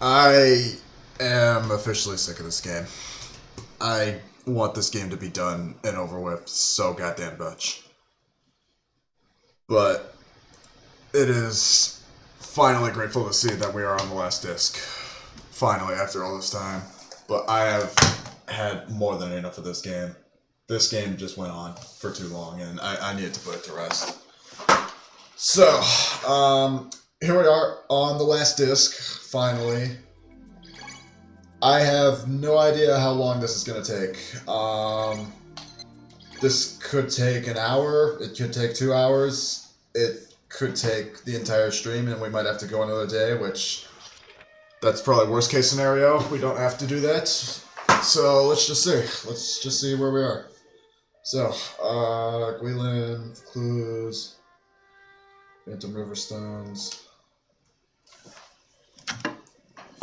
I am officially sick of this game. I want this game to be done and over with so goddamn much. But it is finally grateful to see that we are on the last disc. Finally, after all this time. But I have had more than enough of this game. This game just went on for too long, and I needed to put it to rest. So, here we are on the last disc, finally. I have no idea how long this is going to take. This could take an hour, it could take 2 hours, it could take the entire stream, and we might have to go another day, which that's probably worst case scenario. We don't have to do that. So let's just see. Let's just see where we are. So, Gwilyn, Clues, Phantom Riverstones.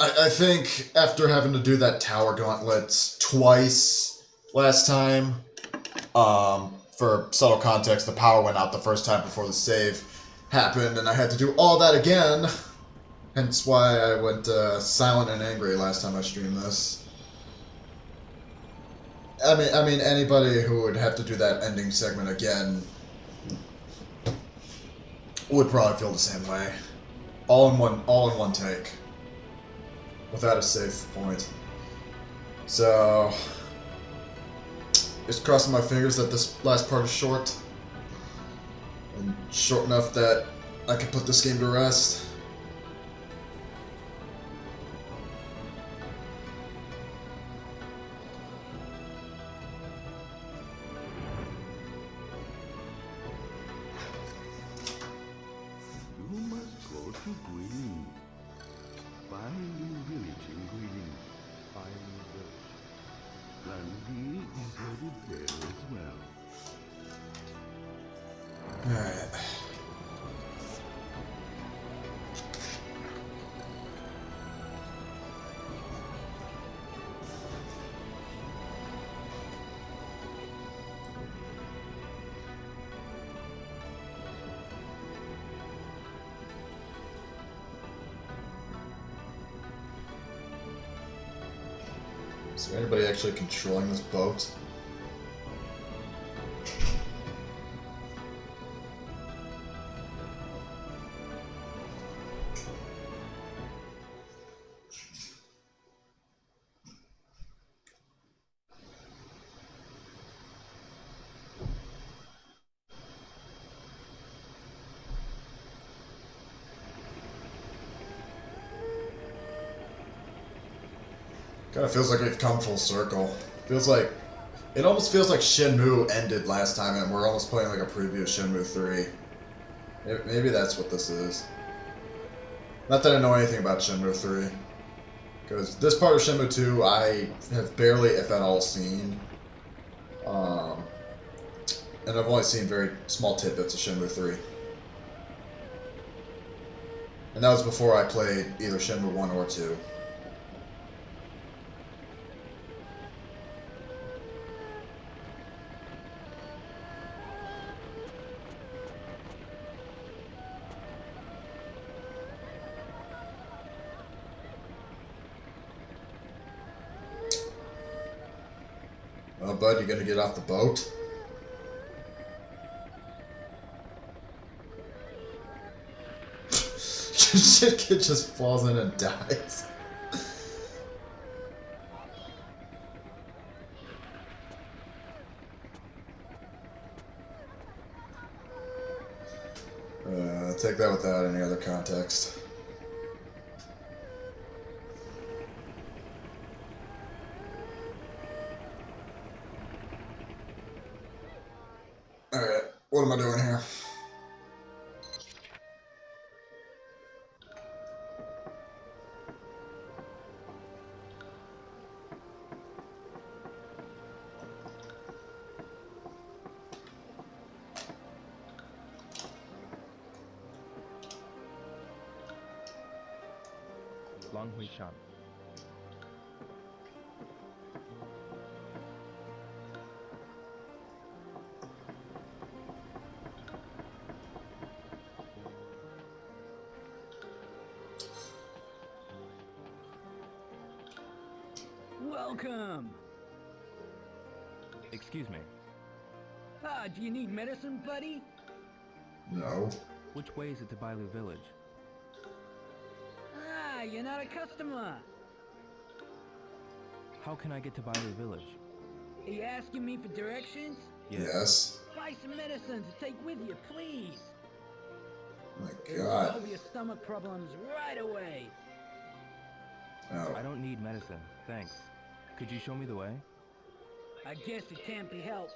I think after having to do that tower gauntlet twice last time, for subtle context, the power went out the first time before the save happened, and I had to do all that again. Hence why I went silent and angry last time I streamed this. I mean, anybody who would have to do that ending segment again would probably feel the same way. All in one take. Without a save point. So, just crossing my fingers that this last part is short. And short enough that I can put this game to rest. You must go to Gwilyn. Find village in Gwilyn. Find village. Landy is headed there as well. Alright. Is there anybody actually controlling this boat? Kind of feels like we've come full circle. It almost feels like Shenmue ended last time and we're almost playing like a preview of Shenmue 3. Maybe that's what this is. Not that I know anything about Shenmue 3. Because this part of Shenmue 2 I have barely, if at all, seen. And I've only seen very small tidbits of Shenmue 3. And that was before I played either Shenmue 1 or 2. Oh, bud, you gonna get off the boat? Shit kid just falls in and dies. Take that without any other context. Alright, what am I doing here? Long Hui Shan. Welcome. Excuse me. Do you need medicine, buddy? No. Which way is it to Bailu Village? You're not a customer. How can I get to Bailu Village? Are you asking me for directions? Yes. Buy some medicine to take with you, please. Oh my It'll God. solve your stomach problems right away. Oh. I don't need medicine, thanks. Could you show me the way? I guess it can't be helped.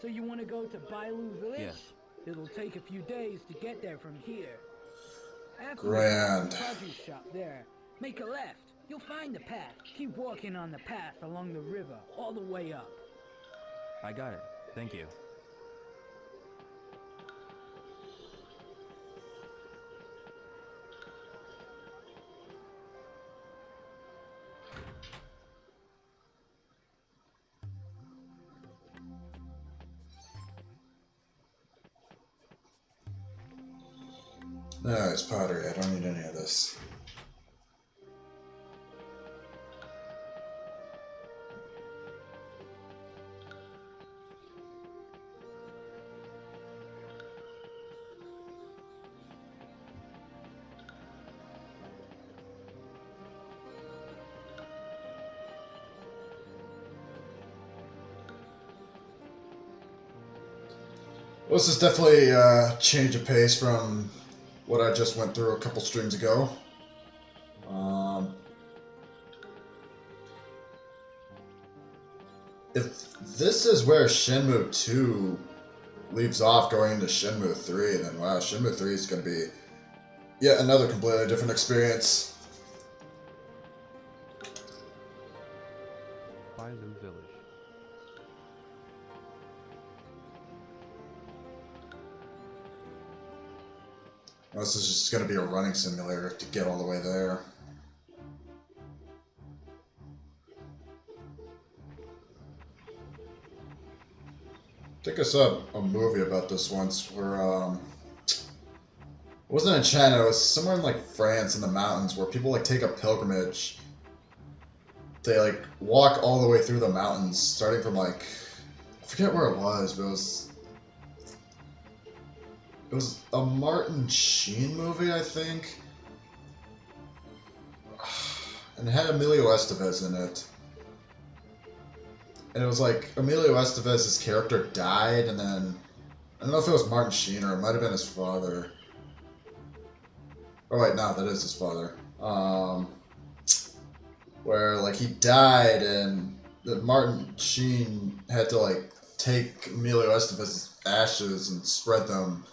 So you want to go to Bailu Village? Yes. It'll take a few days to get there from here. After Grand. the produce shop there, make a left. You'll find the path. Keep walking on the path along the river, all the way up. I got it. Thank you. No, it's pottery. I don't need any of this. Well, this is definitely a change of pace from what I just went through a couple streams ago. If this is where Shenmue II leaves off going into Shenmue 3, then wow, Shenmue 3 is going to be yet another completely different experience. Bailu Village. Well, this is just going to be a running simulator to get all the way there. I think I saw a movie about this once where, it wasn't in China, it was somewhere in like France in the mountains where people like take a pilgrimage. They like walk all the way through the mountains, starting from like, I forget where it was, but it was a Martin Sheen movie, I think. And it had Emilio Estevez in it. And it was like, Emilio Estevez's character died, and then, I don't know if it was Martin Sheen or it might have been his father. Oh wait, no, that is his father. Where, like, he died, and Martin Sheen had to, like, take Emilio Estevez's ashes and spread them,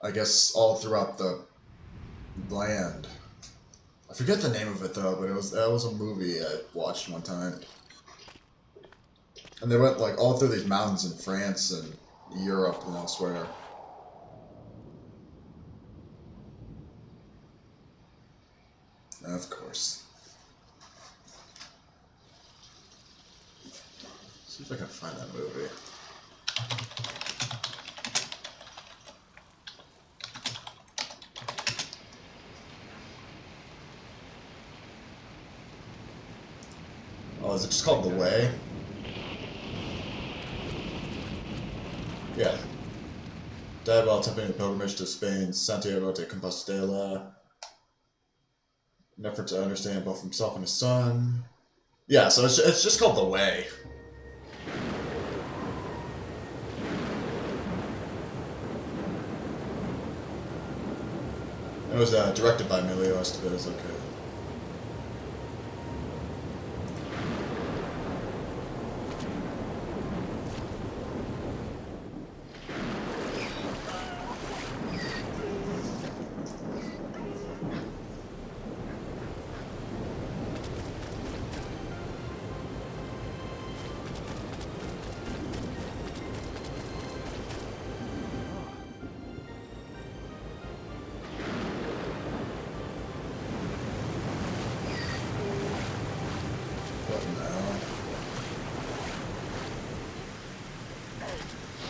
I guess, all throughout the land. I forget the name of it, though, but that was a movie I watched one time. And they went like all through these mountains in France and Europe and elsewhere. Of course. See if I can find that movie. Oh, is it just called The Way? Yeah. Died while attempting a pilgrimage to Spain's Santiago de Compostela. An effort to understand both himself and his son. Yeah, so it's just called The Way. It was directed by Emilio Estevez, okay.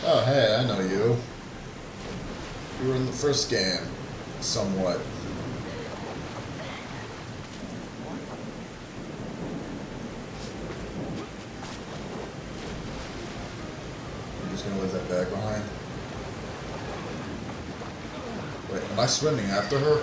Oh, hey, I know you. You were in the first game, somewhat. Just gonna leave that bag behind. Wait, am I swimming after her?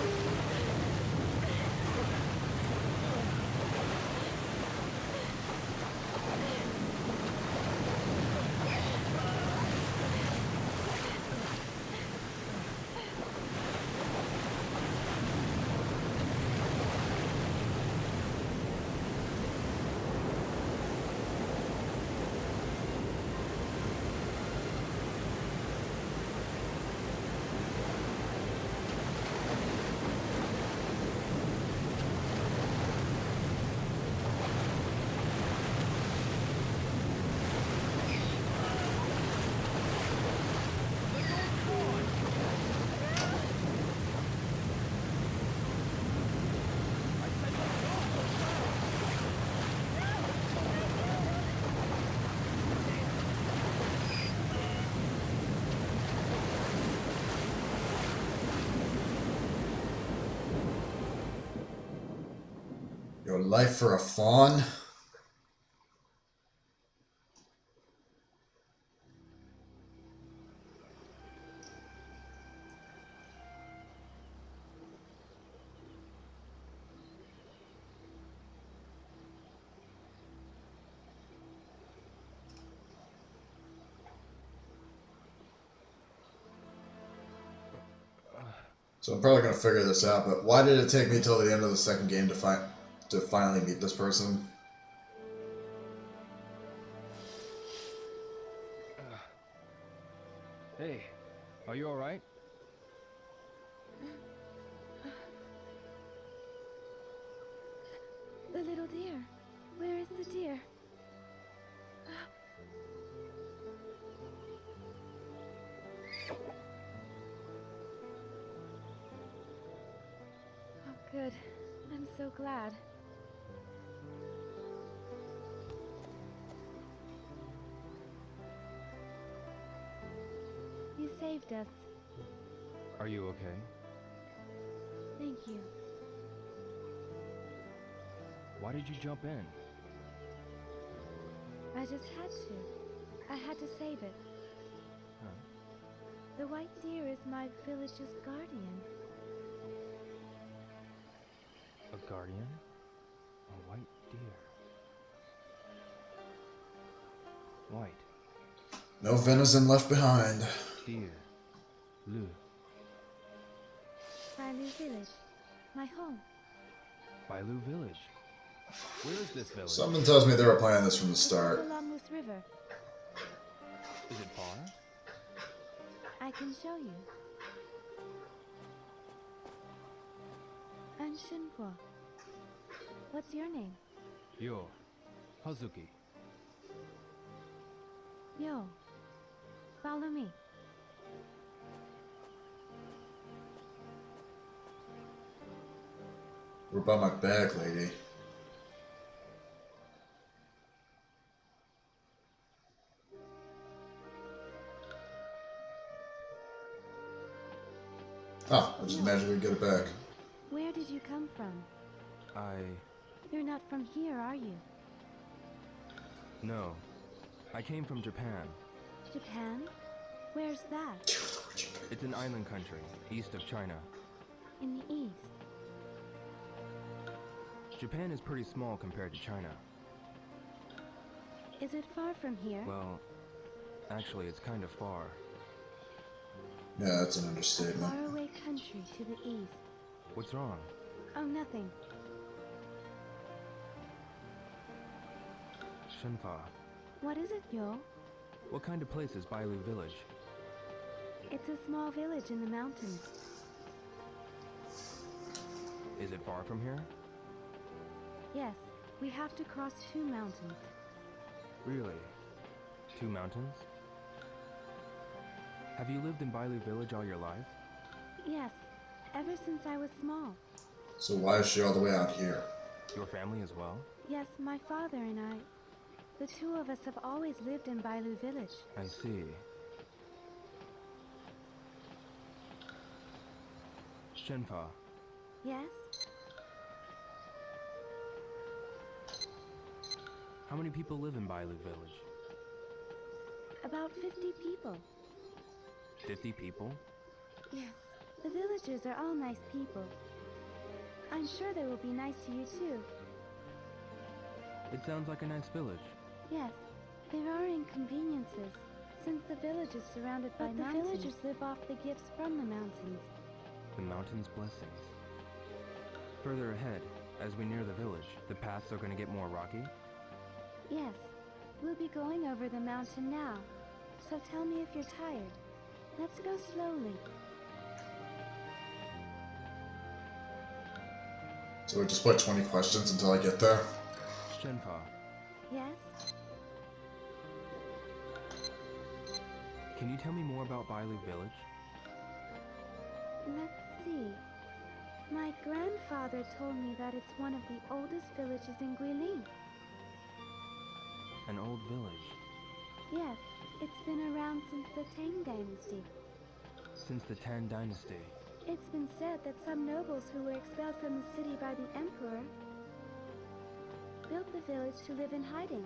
Your life for a fawn? So I'm probably gonna figure this out, but why did it take me till the end of the second game to finally meet this person? Hey, are you alright? The little deer. Where is the deer? Oh, good. I'm so glad. You saved us. Are you okay? Thank you. Why did you jump in? I just had to. I had to save it. Huh? The white deer is my village's guardian. A guardian? A white deer. White. No venison left behind. Deer. Lu. Bailu village. My home. Bailu village. Where is this village? Something tells me they were planning this from the It's start. along this river. Is it far? I can show you. I'm Shenmue. What's your name? Yo. Hazuki. Yo. Follow me. What about my bag, lady? Oh, I just magically get it back. Where did you come from? You're not from here, are you? No. I came from Japan. Japan? Where's that? It's an island country, east of China. In the east. Japan is pretty small compared to China. Is it far from here? Well, actually, it's kind of far. Yeah, that's an understatement. Faraway country to the east. What's wrong? Oh, nothing. Shenfa. What is it, Yo? What kind of place is Bailu village? It's a small village in the mountains. Is it far from here? Yes, we have to cross 2 mountains. Really? 2 mountains? Have you lived in Bailu village all your life? Yes, ever since I was small. So why is she all the way out here? Your family as well? Yes, my father and I. The 2 of us have always lived in Bailu village. I see. Shenfa, Yes? how many people live in Bailu village? About 50 people. 50 people? Yes, the villagers are all nice people. I'm sure they will be nice to you too. It sounds like a nice village. Yes, there are inconveniences, since the village is surrounded by mountains. The villagers live off the gifts from the mountains. The mountain's blessings. Further ahead, as we near the village, the paths are going to get more rocky? Yes, we'll be going over the mountain now. So tell me if you're tired. Let's go slowly. So we just play 20 questions until I get there. Shenpa, Yes? can you tell me more about Bailu Village? Let's see. My grandfather told me that it's one of the oldest villages in Guilin. An old village. Yes, it's been around since the Tang Dynasty. Since the Tang Dynasty. It's been said that some nobles who were expelled from the city by the emperor built the village to live in hiding.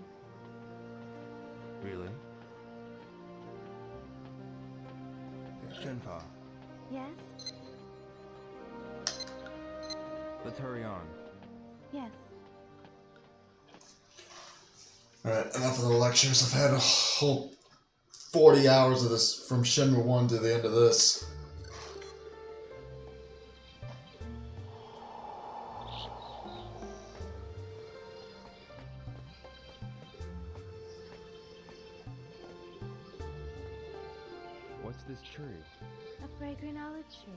Really? Shenpa, Yes? let's hurry on. Yes. Alright, enough of the lectures. I've had a whole 40 hours of this from Shenmue 1 to the end of this. What's this tree? A fragrant olive tree.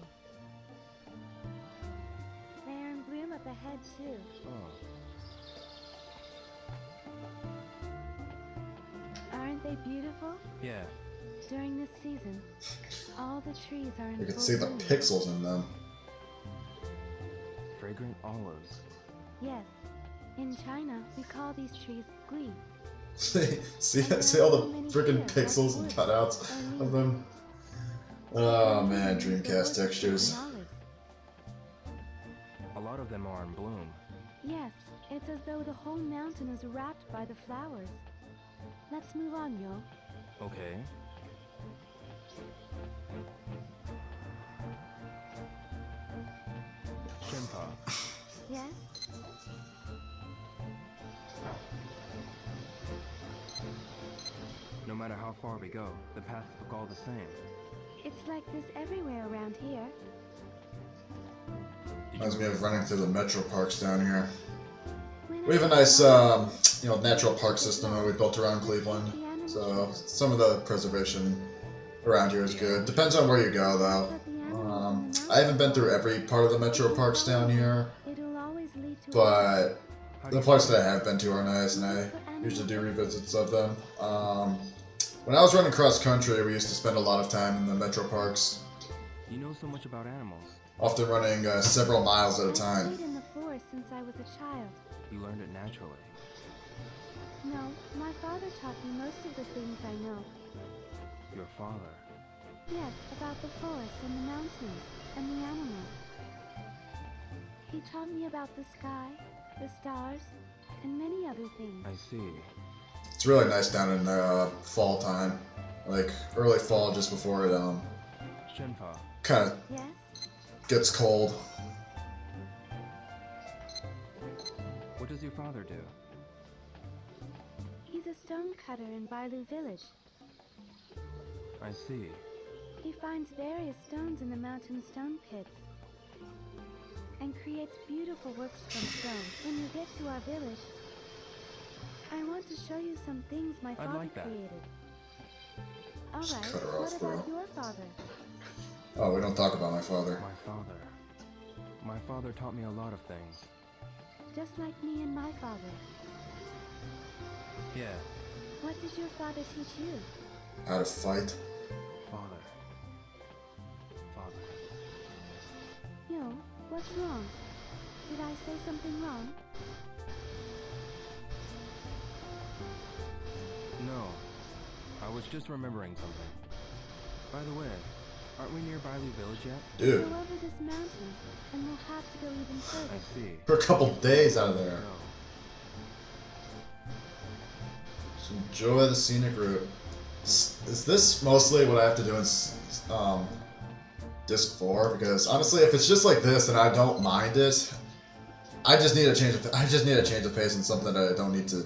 They are in bloom up ahead too. Oh, Aren't they beautiful? yeah. During this season, all the trees are in You can full see the bloom. pixels in them. Fragrant olives. Yes. In China, we call these trees gui. see all the freaking pixels and cutouts of them? Oh man, Dreamcast textures. A lot of them are in bloom. Yes, it's as though the whole mountain is wrapped by the flowers. Let's move on, Yo. Okay. Shenpa, Yes? no matter how far we go, the paths look all the same. It's like this everywhere around here. Did Reminds you me of running through the metro parks down here. When We have a I nice, was natural park system that we built around Cleveland. So some of the preservation around here is good. Depends on where you go, though. I haven't been through every part of the metro parks down here, It'll always lead to but How do the you parts feel? that I have been to are nice, and I usually do revisits of them. When I was running cross country, we used to spend a lot of time in the metro parks, You know so much about animals. often running several miles at a I've time. played in the forest since I was a child. You learned it naturally. No, my father taught me most of the things I know. Your father. Yes, about the forest and the mountains and the animals. He taught me about the sky, the stars, and many other things. I see. It's really nice down in fall time, like early fall, just before it Shenpa, kind of Yes? gets cold. what does your father do? He's a stone cutter in Bailu village. I see. He finds various stones in the mountain stone pits and creates beautiful works from stone. When you get to our village, I want to show you some things my father like that. created. Alright, cut her what off, about bro. your father? Oh, we don't talk about my father. My father. My father taught me a lot of things. Just like me and my father. Yeah, What did your father teach you? How to fight. father. Father. Yo, what's wrong? Did I say something wrong? No, I was just remembering something. By the way, aren't we near Bailu Village yet? Go Dude, over this mountain, and we'll have to go even further. I see. for a couple days out of there. No. Just enjoy the scenic route. Is this mostly what I have to do in disc 4? Because honestly, if it's just like this, then I don't mind it. I just need a change of pace and something that I don't need to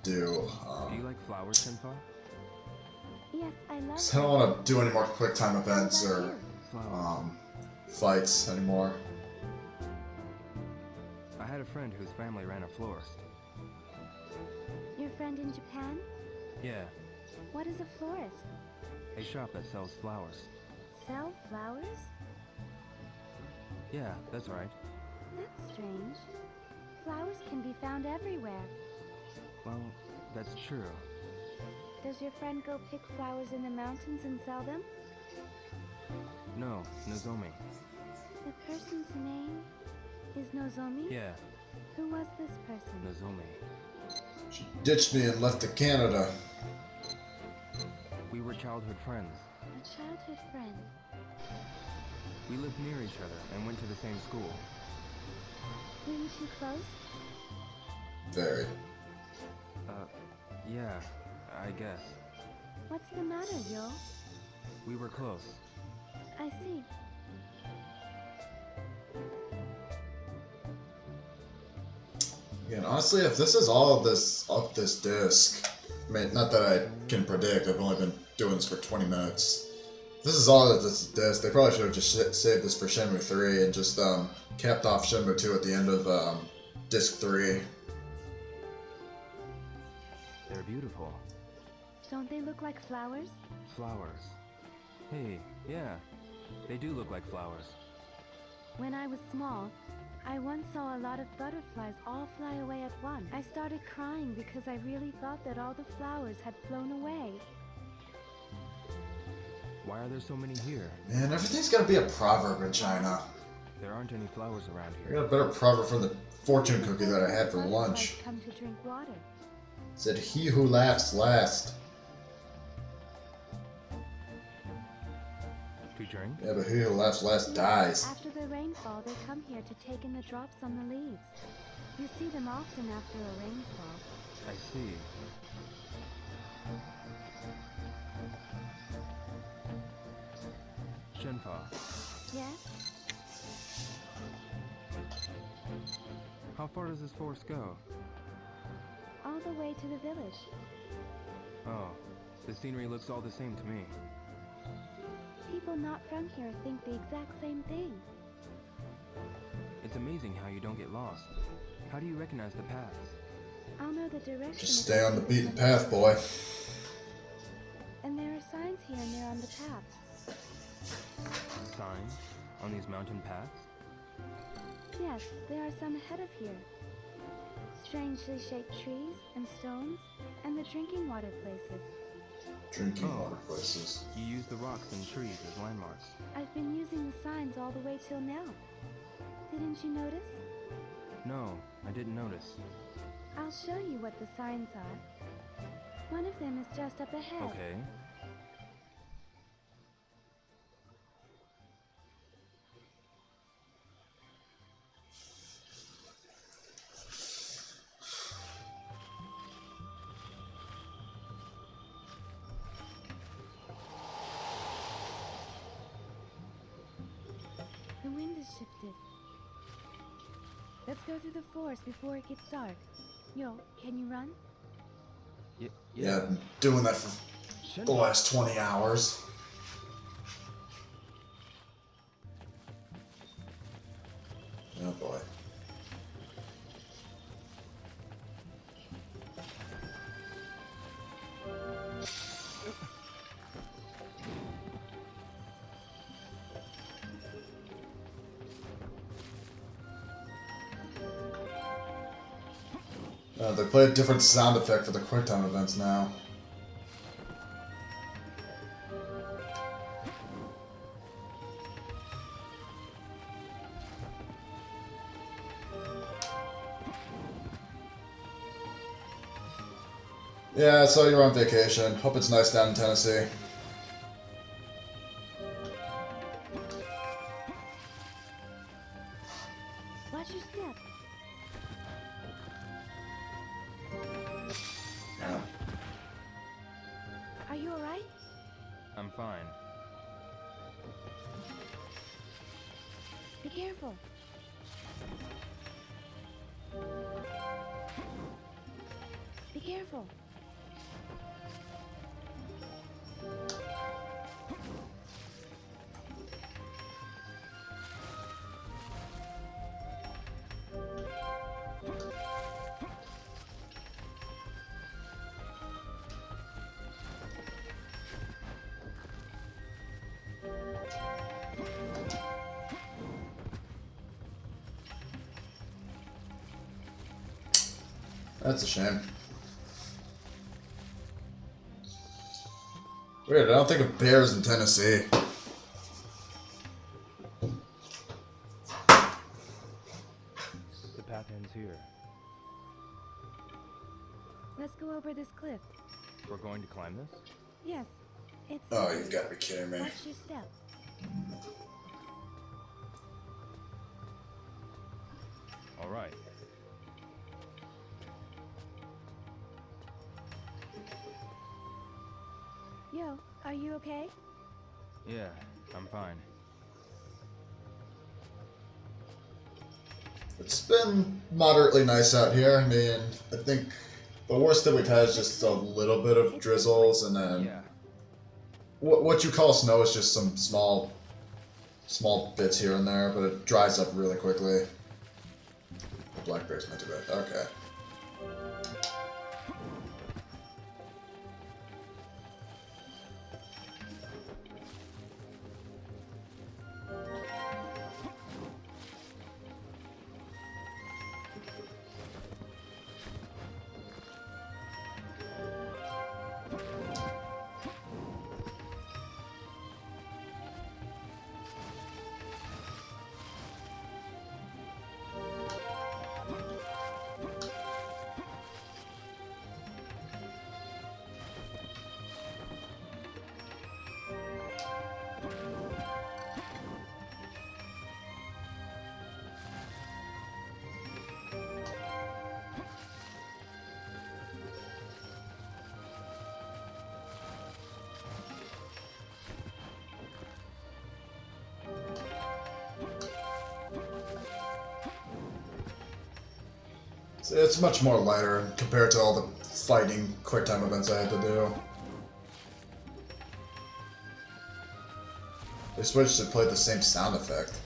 do. Do you like flowers, Shenpa? Yes, I love 'Cause I don't want to do any more quick time events or Flowers. fights anymore. I had a friend whose family ran a florist. Your friend in Japan? Yeah, What is a florist? a shop that sells flowers. Sell flowers? Yeah, that's right. That's strange. Flowers can be found everywhere. Well, that's true. Does your friend go pick flowers in the mountains and sell them? No, Nozomi. The person's name is Nozomi? Yeah, Who was this person? Nozomi. She ditched me and left to Canada. We were childhood friends. A childhood friend. We lived near each other and went to the same school. Were you too close? Very. Yeah, I guess. What's the matter, Yo? We were close. I see. Again, honestly, if this is all of this up this disc, I mean, not that I can predict. I've only been doing this for 20 minutes. If this is all of this disc, they probably should have just saved this for Shenmue 3 and just capped off Shenmue 2 at the end of disc 3. They're beautiful. Don't they look like flowers? Flowers. Hey, yeah, they do look like flowers. When I was small, I once saw a lot of butterflies all fly away at once. I started crying because I really thought that all the flowers had flown away. Why are there so many here? Man, everything's gotta be a proverb in China. There aren't any flowers around I here. got a better proverb from the fortune cookie that I had for Butterflies lunch. come to drink water. It said, "He who laughs last." To drink? Yeah, but he who laughs last dies. After the rainfall, they come here to take in the drops on the leaves. You see them often after a rainfall. I see. Shenpa, Yes? how far does this forest go? All the way to the village. Oh, the scenery looks all the same to me. People not from here think the exact same thing. It's amazing how you don't get lost. How do you recognize the paths? I'll know the direction. Just if stay I on the see beaten them. path, boy. And there are signs here and there on the paths. Signs on these mountain paths? Yes, there are some ahead of here. Strangely shaped trees and stones, and the drinking water places. Drinking Oh. water places. You use the rocks and trees as landmarks. I've been using the signs all the way till now. Didn't you notice? No, I didn't notice. I'll show you what the signs are. One of them is just up ahead. Okay. The wind has shifted. Let's go through the forest before it gets dark. Yo, can you run? Yeah, I've been doing that for the last 20 hours. Oh boy. They play a different sound effect for the QuickTime events now. Yeah, I saw you were on vacation. Hope it's nice down in Tennessee. Watch your step. Yeah. Are you alright? careful. Be careful. That's a shame. Weird, I don't think of bears in Tennessee. The path ends here. Let's go over this cliff. We're going to climb this? Yes, it's... Oh, you've got to be kidding me. Watch your step. All right. Yo, are you okay? Yeah, I'm fine. It's been moderately nice out here. I mean, I think the worst that we've had is just a little bit of drizzles, and then Yeah. what you call snow is just some small bits here and there, but it dries up really quickly. The blackberry's not too bad. Okay. It's much more lighter compared to all the fighting quick time events I had to do. They switched to play the same sound effect.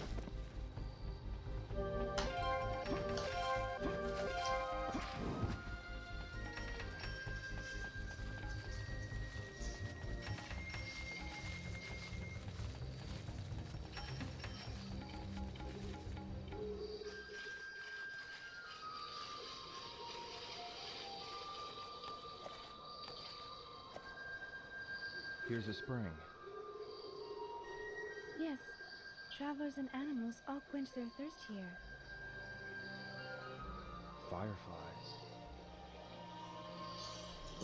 Here's a spring. Yes. Travelers and animals all quench their thirst here. Fireflies.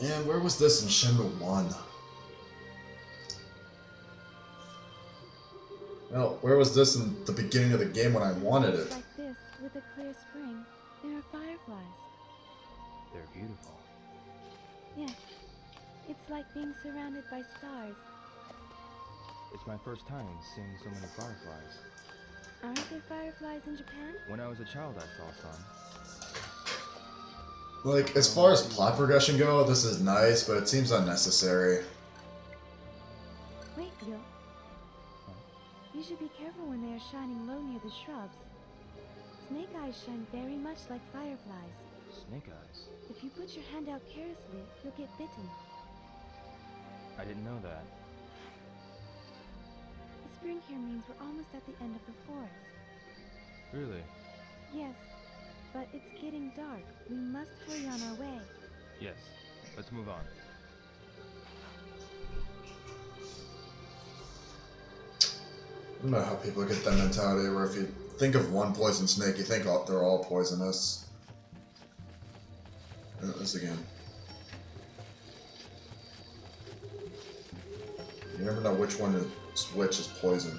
And where was this in Shenmue 1? Well, where was this in the beginning of the game when I wanted it? Like this, with a clear spring, there are fireflies. They're beautiful. Yes. It's like being surrounded by stars. It's my first time seeing so many fireflies. Aren't there fireflies in Japan? When I was a child, I saw some. Like, as far as plot progression go, this is nice, but it seems unnecessary. Wait, Yo. You should be careful when they are shining low near the shrubs. Snake eyes shine very much like fireflies. Snake eyes? If you put your hand out carelessly, you'll get bitten. I didn't know that. The spring here means we're almost at the end of the forest. Really? Yes, but it's getting dark. We must hurry on our way. Yes. Let's move on. I don't know how people get that mentality where if you think of one poison snake, you think they're all poisonous. This again. You never know which one is which is poison.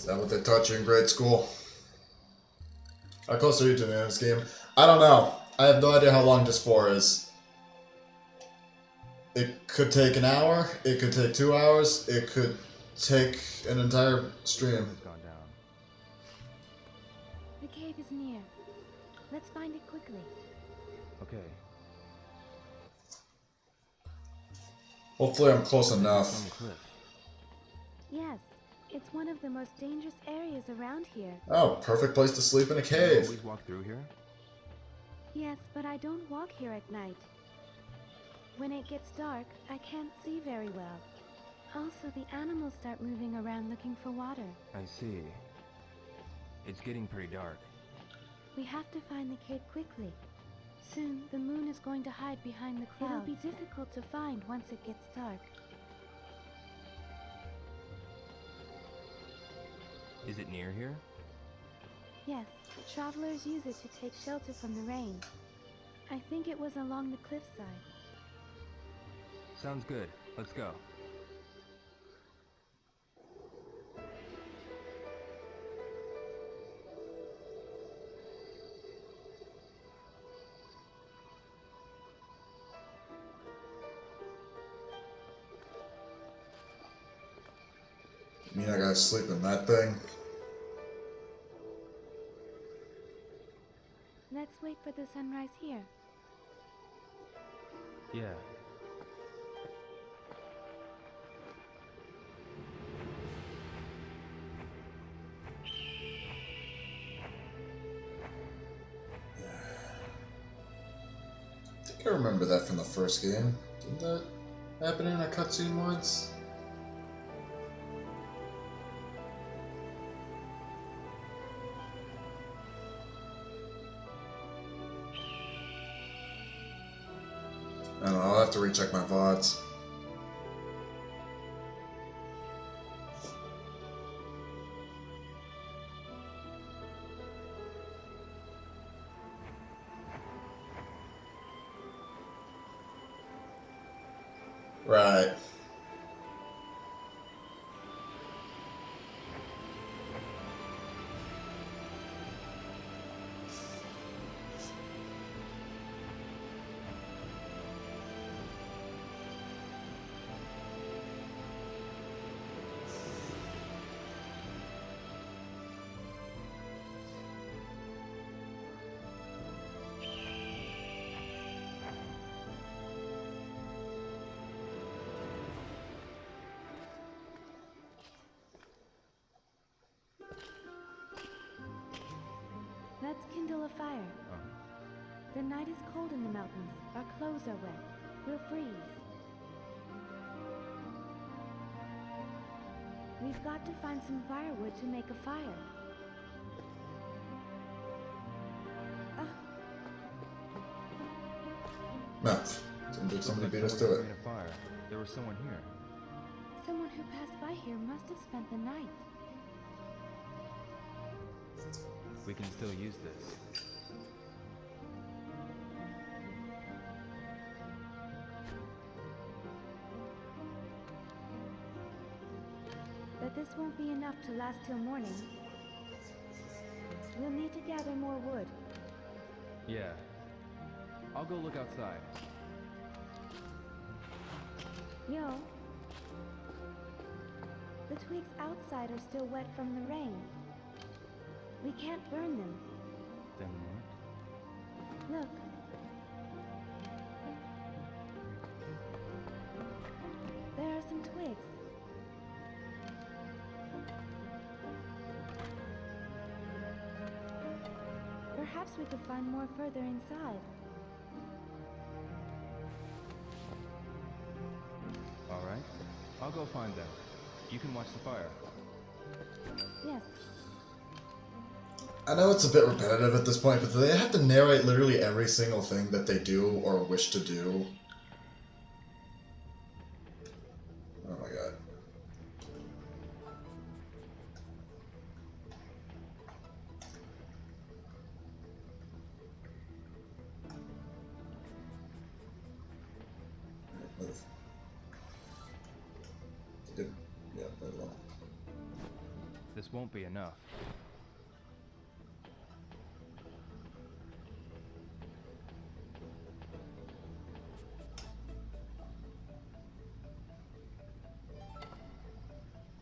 Is that what they taught you in grade school? How close are you to the end of this game? I don't know. I have no idea how long this 4 is. It could take an hour, it could take 2 hours, it could take an entire stream. Has gone down. The cave is near. Let's find it quickly. Okay. Hopefully I'm close On enough. the cliff. Yes, it's one of the most dangerous areas around here. Oh, perfect place to sleep in a Do you cave. always walk through here? Yes, but I don't walk here at night. When it gets dark, I can't see very well. Also, the animals start moving around looking for water. I see. It's getting pretty dark. We have to find the cave quickly. Soon, the moon is going to hide behind the clouds. It'll be difficult to find once it gets dark. Is it near here? Yes, travelers use it to take shelter from the rain. I think it was along the cliffside. Sounds good. Let's go. You mean I gotta sleep in that thing? Let's wait for the sunrise here. Yeah. I think I remember that from the first game. Didn't that happen in a cutscene once? I don't know, I'll have to recheck my VODs. Right. Let's kindle a fire. The night is cold in the mountains. Our clothes are wet. We'll freeze. We've got to find some firewood to make a fire. No. Somebody beat us to it. Made a fire. There was someone here. Someone who passed by here must have spent the night. We can still use this. But this won't be enough to last till morning. We'll need to gather more wood. Yeah. I'll go look outside. Yo. The twigs outside are still wet from the rain. We can't burn them. Then what? Look. There are some twigs. Perhaps we could find more further inside. All right. I'll go find them. You can watch the fire. Yes. I know it's a bit repetitive at this point, but do they have to narrate literally every single thing that they do or wish to do? Oh my god. Move. Good. Yeah, move on. This won't be enough.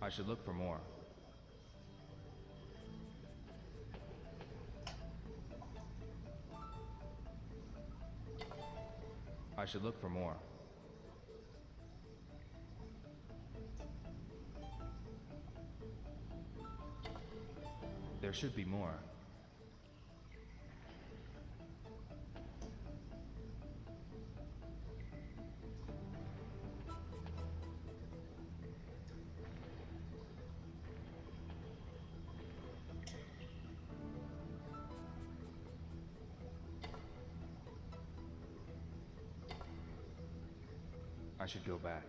I should look for more. I should look for more. There should be more. I should go back.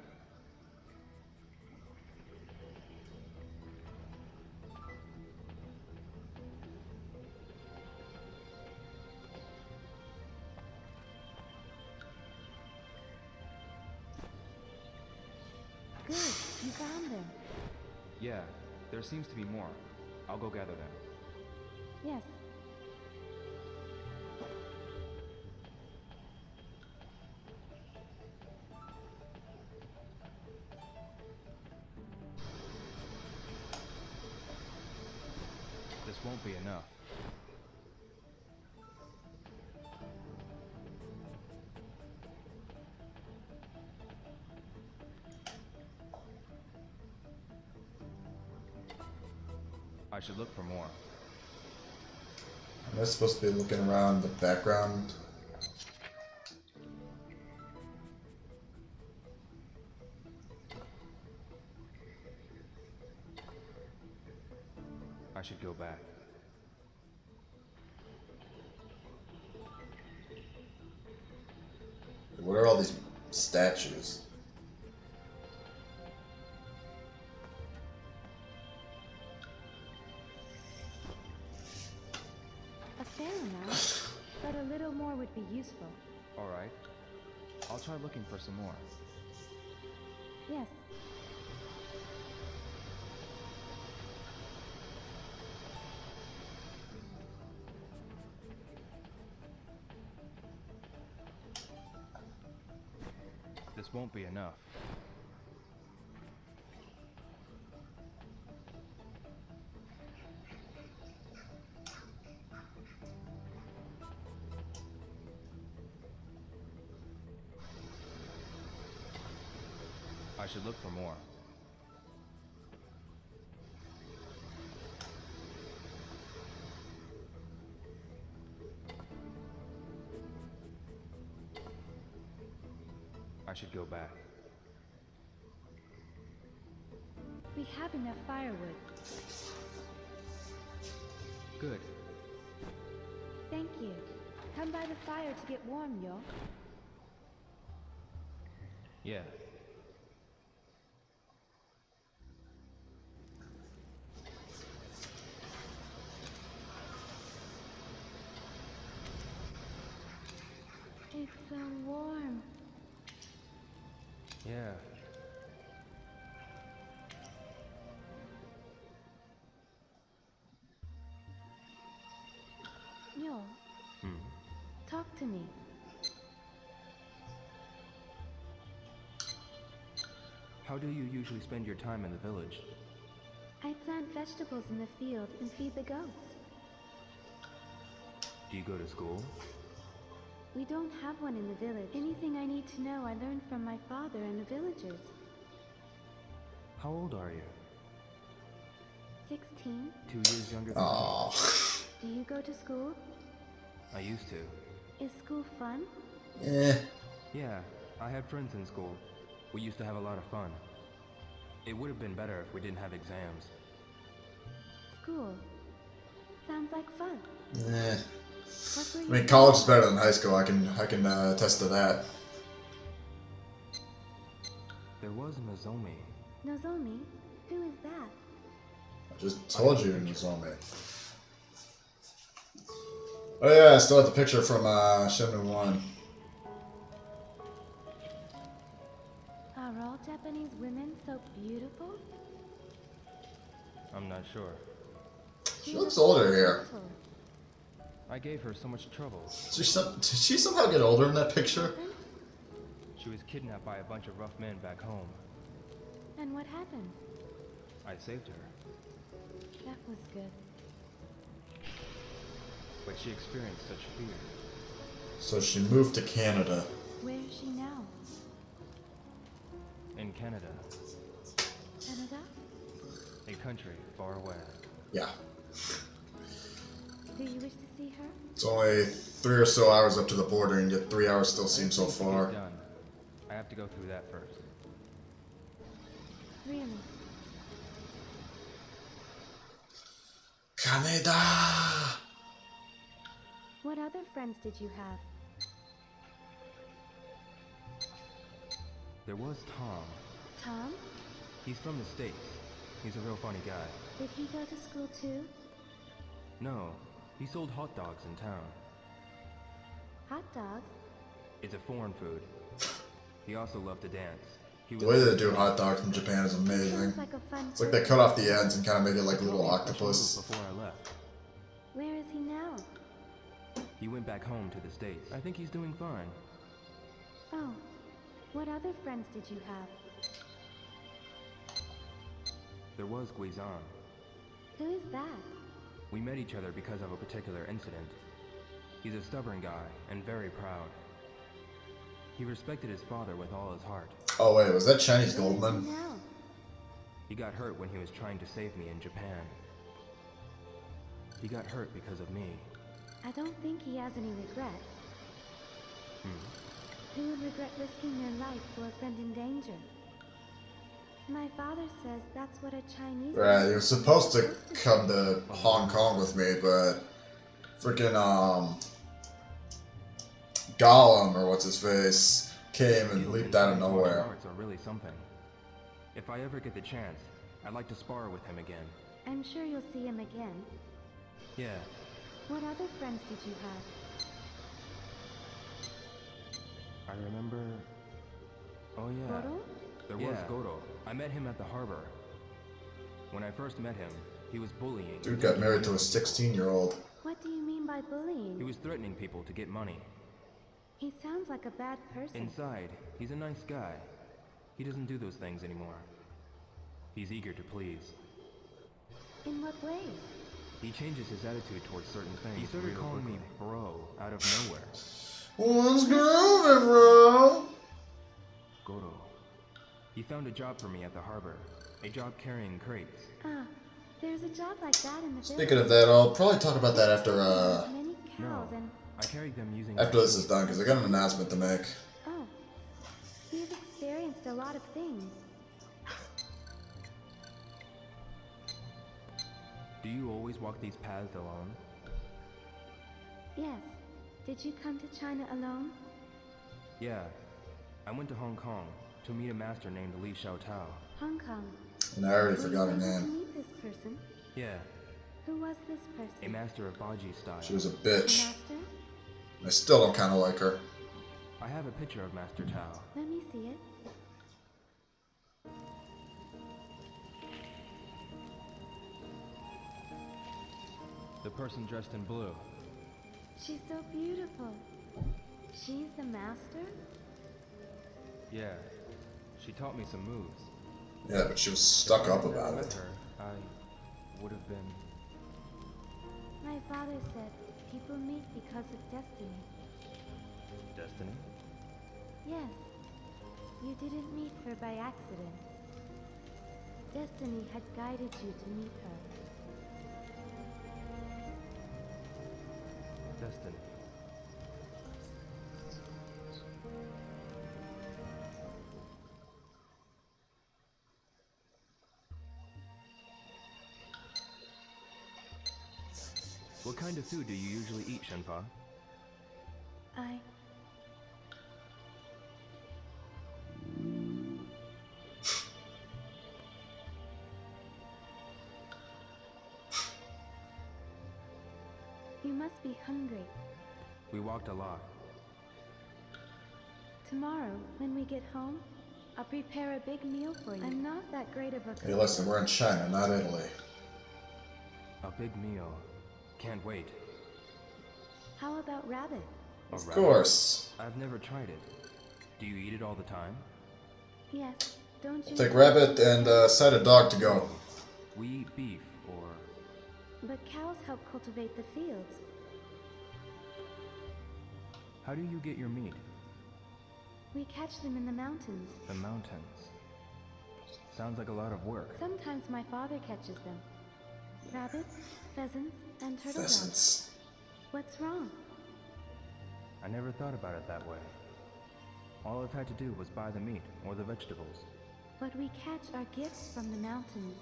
Good, you found them. Yeah, there seems to be more. I'll go gather them. Yes. This won't be enough. I should look for more. Am I supposed to be looking around the background? I should go back. What are all these statues? A fair amount, but a little more would be useful. Alright. I'll try looking for some more. Yes. This won't be enough. I should look for more. I should go back. We have enough firewood. Good. Thank you. Come by the fire to get warm, yo. Yeah. It's so warm. Yeah. Yo, talk to me. How do you usually spend your time in the village? I plant vegetables in the field and feed the goats. Do you go to school? We don't have one in the village. Anything I need to know I learned from my father and the villagers. How old are you? 16. 2 years younger than me. Oh. Do you go to school? I used to. Is school fun? Eh. Yeah, I had friends in school. We used to have a lot of fun. It would have been better if we didn't have exams. School. Sounds like fun. Eh. What were I you mean, college is better than high school. I can attest to that. There was Nozomi. Nozomi? Who is that? I just told you it was on me. Oh yeah, I still have the picture from Shenmue 1. Are all Japanese women so beautiful? I'm not sure. She looks older here. I gave her so much trouble. Did she somehow get older in that picture? She was kidnapped by a bunch of rough men back home. And what happened? I saved her, That was good. but she experienced such fear. So she moved to Canada. Where is she now? In Canada, Canada? a country far away. Yeah. Do you wish to see her? It's only 3 or so hours up to the border, and yet 3 hours still seems so To get far. done, I have to go through that first. Really? Canada! What other friends did you have? There was Tom. Tom? He's from the States. He's a real funny guy. Did he go to school too? No, he sold hot dogs in town. Hot dogs? It's a foreign food. He also loved to dance. He The way they do hot dogs in Japan is amazing. Sounds like a fun It's like they cut off the ends and kind of make it like a little He told me a special octopus. move before I left. Where is he now? He went back home to the States. I think he's doing fine. Oh, what other friends did you have? There was Guizan. Who is that? We met each other because of a particular incident. He's a stubborn guy and very proud. He respected his father with all his heart. Oh wait, was that Chinese Where is he Goldman? now? He got hurt when he was trying to save me in Japan. He got hurt because of me. I don't think he has any regret. Hmm. Who would regret risking their life for a friend in danger? My father says that's what a Chinese... Right, you're supposed to come to Hong Kong with me, but freaking Gollum or what's his face came and leaped out of Martial nowhere. arts are really something. If I ever get the chance, I'd like to spar with him again. I'm sure you'll see him again. Yeah, What other friends did you have? I remember... Oh yeah. Goro? There was Goro. I met him at the harbor. When I first met him, he was bullying. Dude got married to a 16-year-old. What do you mean by bullying? He was threatening people to get money. He sounds like a bad person. Inside, he's a nice guy. He doesn't do those things anymore. He's eager to please. In what way? He changes his attitude towards certain things. He started calling me bro out of nowhere. What's grooving, bro? Goro. He found a job for me at the harbor. A job carrying crates. Ah, there's a job like that in the Speaking of that, I'll probably talk about that after many cows No. and... I carried them using... after this is done, because I got an announcement to make. Oh, you've experienced a lot of things. Do you always walk these paths alone? Yes. Did you come to China alone? Yeah. I went to Hong Kong to meet a master named Li Xiaotao. Hong Kong. And I already Were forgot her you able to name. meet this person? Yeah, Who was this a person? master of Baji style. She was a A bitch. master? I still don't kind of like her. I have a picture of Master Tao. Let me see it. The person dressed in blue. She's so beautiful. She's the master? Yeah. She taught me some moves. Yeah, but she was stuck If I up had never about met it. her, I would have been... My father said people meet because of destiny. Destiny? Yes. You didn't meet her by accident. Destiny had guided you to meet her. Destiny. What kind of food do you usually eat, Shenpa? You must be hungry. We walked a lot. Tomorrow, when we get home, I'll prepare a big meal for you. I'm not that great of a cook. Hey, listen, we're in China, not Italy. A big meal. Can't wait. How about rabbit? A Of rabbit? course. I've never tried it. Do you eat it all the time? Yes, don't you? Take rabbit and a side of dog to go. We eat beef, or... But cows help cultivate the fields. How do you get your meat? We catch them in the mountains. The mountains. Sounds like a lot of work. Sometimes my father catches them. Rabbits, pheasants, and turtle doves. Pheasants. What's wrong? I never thought about it that way. All I've had to do was buy the meat or the vegetables. What we catch are gifts from the mountains.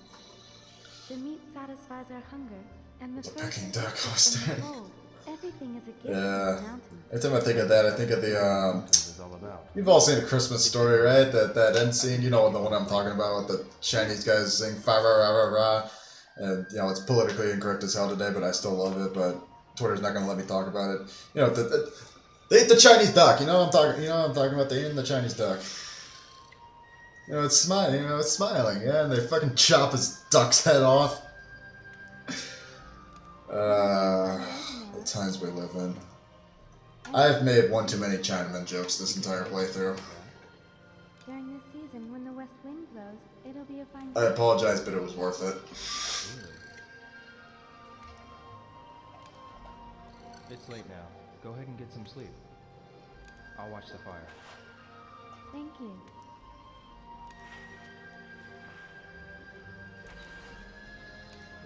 The meat satisfies our hunger, and the The fur pecking protects duck us was from the there. cold. Everything is a gift Yeah. from the mountains. Every time I think of that, I think of the Mountains is all about. You've all seen A Christmas Story, right? That end scene, you know the one I'm talking about with the Chinese guys sing fa ra ra ra ra. And you know it's politically incorrect as hell today, but I still love it. But Twitter's not gonna let me talk about it. You know they ate the Chinese duck. You know what I'm talking. You know what I'm talking about. They ate the Chinese duck. You know it's smiling. You know it's smiling. Yeah, and they fucking chop his duck's head off. The times we live in. I've made one too many Chinaman jokes this entire playthrough. During the season, when the west wind blows, it'll be a fine I apologize, but it was worth it. It's late now. Go ahead and get some sleep. I'll watch the fire. Thank you.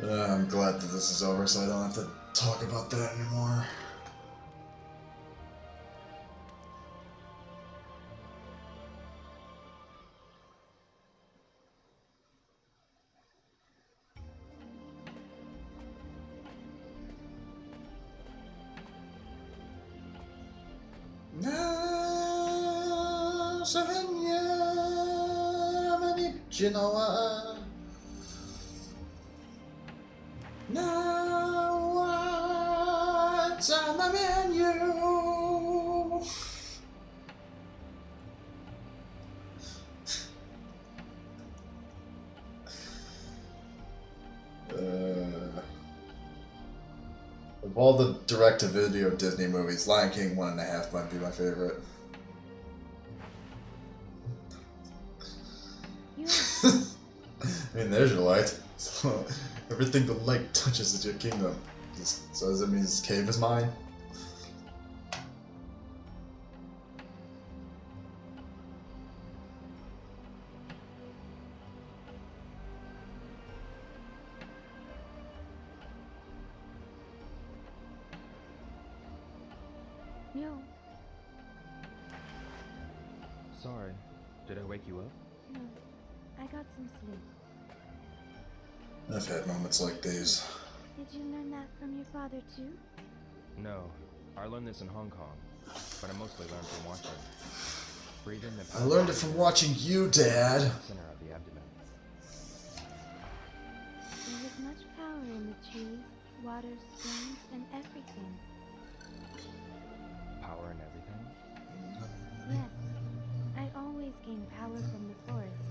I'm glad that this is over so I don't have to talk about that anymore. Now what's on the menu? Of all the direct-to-video Disney movies, Lion King 1.5 might be my favorite. You I mean, there's your light. So, everything the light touches is your kingdom. So does it mean this cave is mine? Yo, Sorry. Did I wake you up? no, I got some sleep. I've had moments like these. Did you learn that from your father too? No. I learned this in Hong Kong, but I mostly learned from watching. Breathe in the I learned it from watching you, Dad. center of the abdomen. There is much power in the trees, water, stones, and everything. Power and everything? Yes, I always gain power from the forest.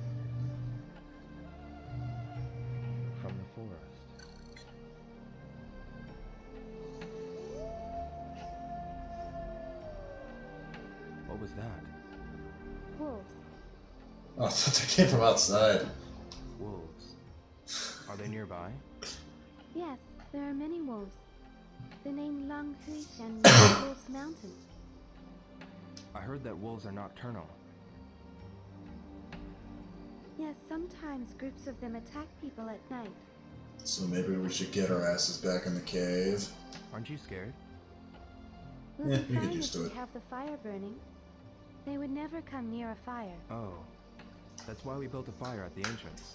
From the forest. What was that? Wolves. Oh, I thought they came from outside. Wolves. Are they nearby? Yes, there are many wolves. The name Lang Hui Shen means Wolf's Mountain. I heard that wolves are nocturnal. Yes, sometimes groups of them attack people at night. So maybe we should get our asses back in the cave. Aren't you scared? We'll Yeah, be you get fine used if to we it. have the fire burning. They would never come near a fire. Oh. That's why we built a fire at the entrance.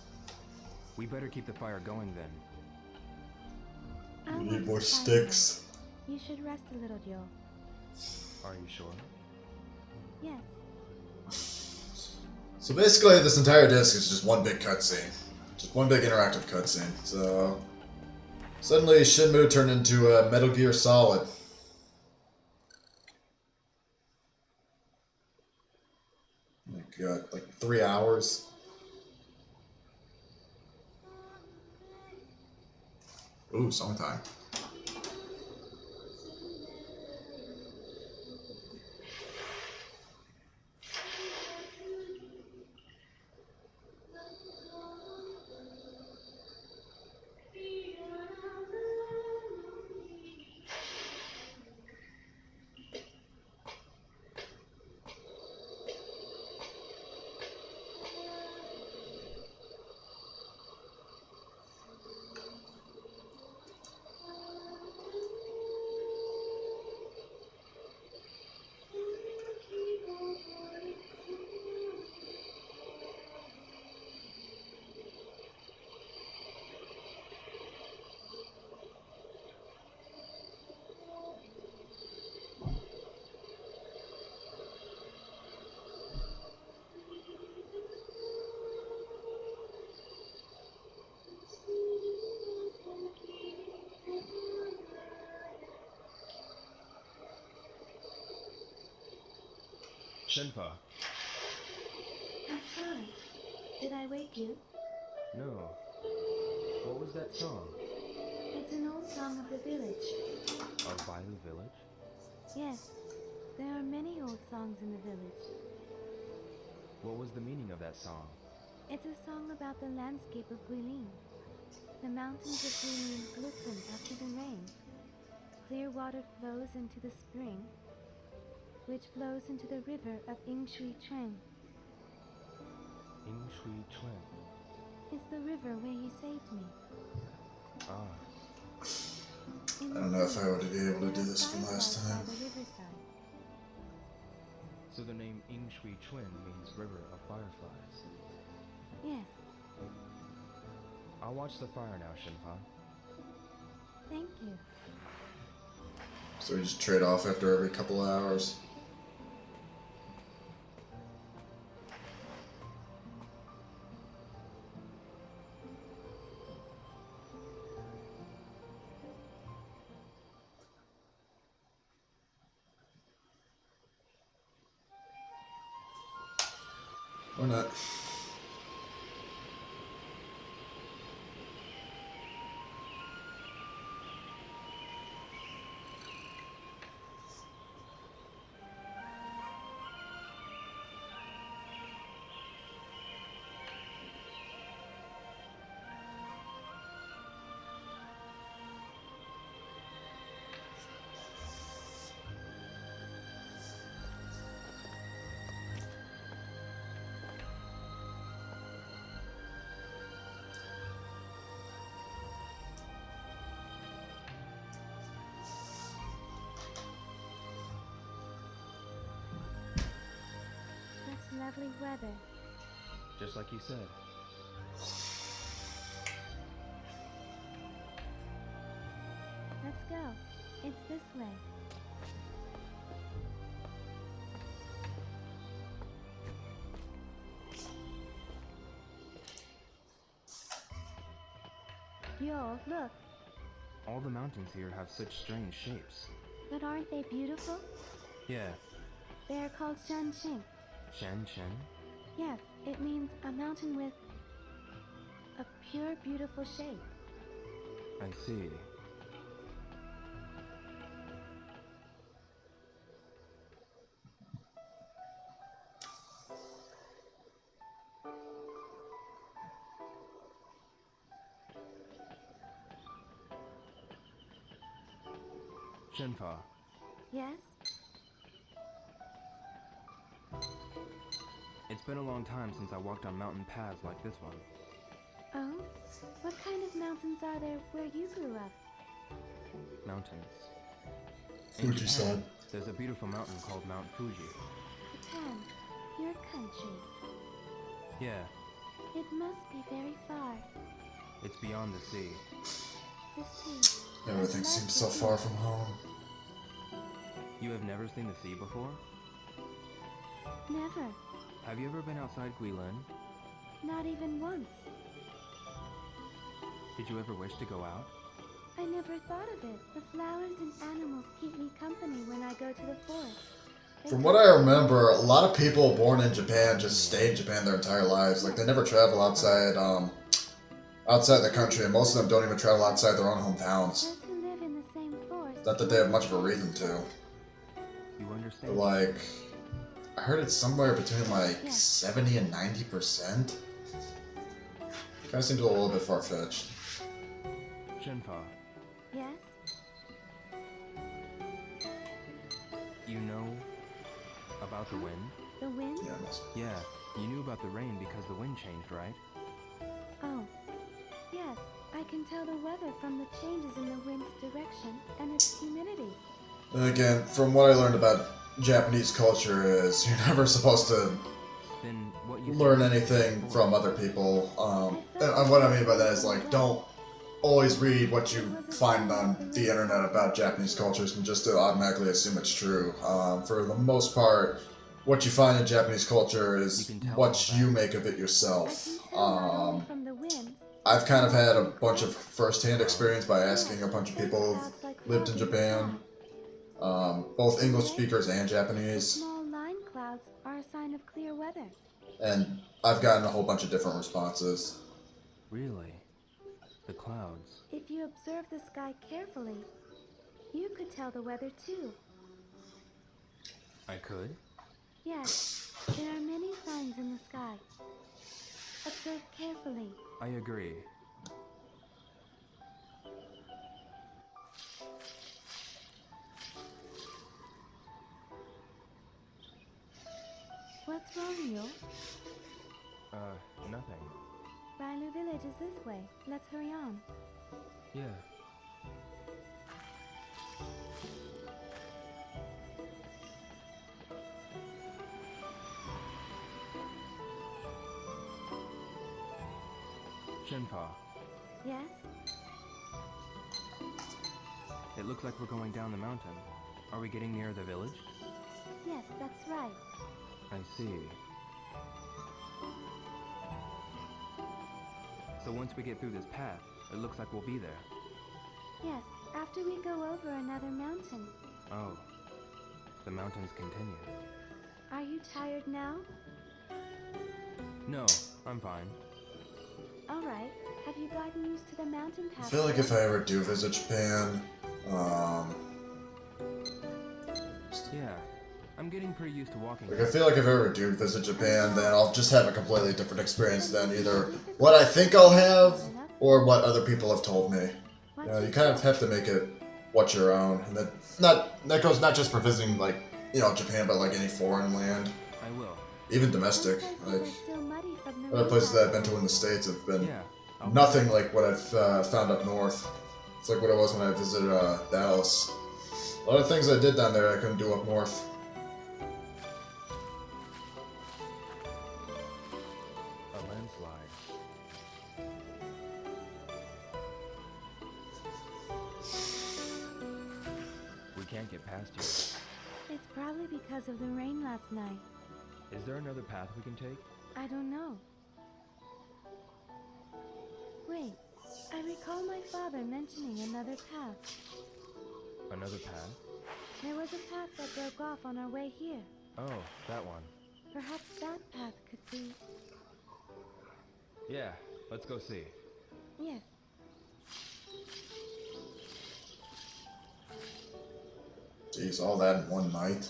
We better keep the fire going then. I'll We watch need the more fire sticks. burn. You should rest a little, Joe. Are you sure? Yes. So basically, this entire disc is just one big cutscene. Just one big interactive cutscene. So suddenly, Shenmue turned into a Metal Gear Solid. Oh my god, like 3 hours. Ooh, songtime. Shenpa. I'm sorry. Did I wake you? No. What was that song? It's an old song of the village. Of Bailu Village? Yes, there are many old songs in the village. What was the meaning of that song? It's a song about the landscape of Guilin. The mountains of Guilin glisten after the rain. Clear water flows into the spring, which flows into the river of Yingshui Chuan. Yingshui Chuan. It's the river where you saved me. Ah. In I don't know if I would be able to do this from last time. By the riverside. So the name Yingshui Chuan means River of Fireflies. Yes, I'll watch the fire now, Shenpa. thank you. So we just trade off after every couple of hours. Or not. That's lovely weather. Just like you said. Let's go. It's this way. Yo, look. All the mountains here have such strange shapes. But aren't they beautiful? Yeah. They are called Shanxing. Shen Shen? Yes, it means a mountain with a pure, beautiful shape. I see. Shenpa, Yes? it's been a long time since I walked on mountain paths like this one. Oh? What kind of mountains are there where you grew up? Mountains. Fuji side. There's a beautiful mountain called Mount Fuji. Japan, your country. Yeah, It must be very far. it's beyond the sea. The sea. Everything seems so far from home. You have never seen the sea before? Never. Have you ever been outside Guilin? Not even once. Did you ever wish to go out? I never thought of it. The flowers and animals keep me company when I go to the forest. They From come what I to me. remember, a lot of people born in Japan just stay in Japan their entire lives. Like, they never travel outside, outside the country, and most of them don't even travel outside their own hometowns. Those who live in the same forest. Not that they have much of a reason to. You But understand? like, I heard it's somewhere between like Yeah. 70 and 90%. Kind of seems a little bit far-fetched. Shenpa, Yes? you know about the wind? The wind? Yeah, it must. Yeah, you knew about the rain because the wind changed, right? Oh. Yes, I can tell the weather from the changes in the wind's direction and its humidity. And again, from what I learned about Japanese culture is you're never supposed to Then what you learn said- anything from other people. And what I mean by that is like, don't always read what you find on the internet about Japanese cultures and just to automatically assume it's true. For the most part, what you find in Japanese culture is You can tell what all you that. make of it I yourself. can tell not only from the wind. I've kind of had a bunch of first-hand experience by asking a bunch of people who've lived in Japan, both English speakers and Japanese, Small line clouds are a sign of clear weather. and I've gotten a whole bunch of different responses. Really? The clouds. If you observe the sky carefully, you could tell the weather too. I could? Yes, there are many signs in the sky. Observe carefully. I agree. What's wrong, Yul? Nothing. Bailu village is this way. Let's hurry on. Yeah. Shenpa, Yes? it looks like we're going down the mountain. Are we getting near the village? Yes, that's right. I see. So once we get through this path, it looks like we'll be there. Yes, after we go over another mountain. Oh. The mountains continue. Are you tired now? No, I'm fine. Alright. Have you gotten used to the mountain I path? feel like if I ever do visit Japan, Yeah. I'm getting pretty used to walking. like I feel like if I ever do visit Japan, then I'll just have a completely different experience than either what I think I'll have or what other people have told me. You know, you kind of have to make it what's your own, and that goes not just for visiting like Japan, but like any foreign land, I will. even domestic. Some places Like are still muddy from the other places that I've been rain. to in the States have been Yeah. I'll nothing like what I've found up north. It's like what it was when I visited Dallas. A lot of things I did down there I couldn't do up north. A landslide. We can't get past here. It's probably because of the rain last night. Is there another path we can take? I don't know. Wait, I recall my father mentioning another path. Another path? There was a path that broke off on our way here. Oh, that one. Perhaps that path could be... Yeah, let's go see. Yes. Jeez, all that in one night.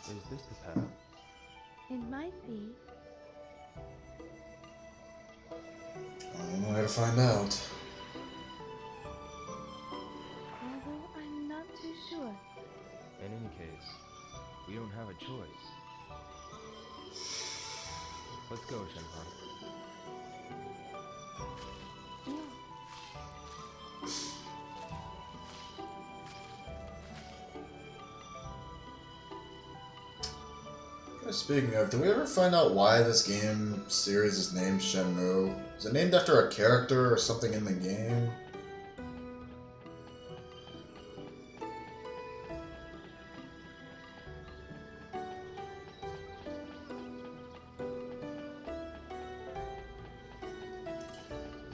Is this the path? It might be. I don't know how to find out. Although I'm not too sure. In any case, we don't have a choice. Let's go, Shenpa. Yeah. Speaking of, did we ever find out why this game series is named Shenmue? Is it named after a character or something in the game?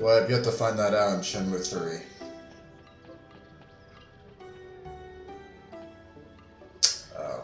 Well, I've yet to find that out in Shenmue 3. Oh.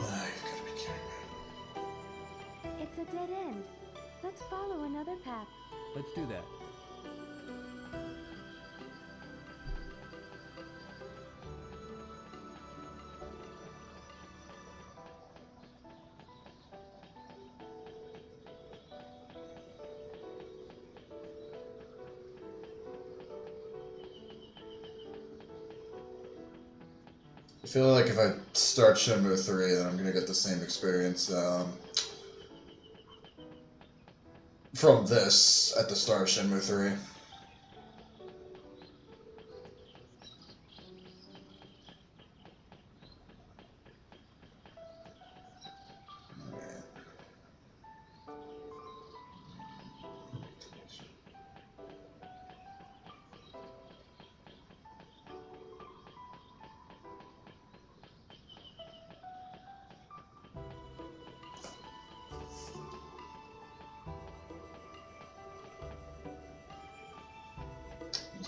Ah, you've got to be kidding me. It's a dead end. Let's follow another path. Let's do that. I feel like if I start Shenmue 3, then I'm gonna get the same experience from this at the start of Shenmue 3.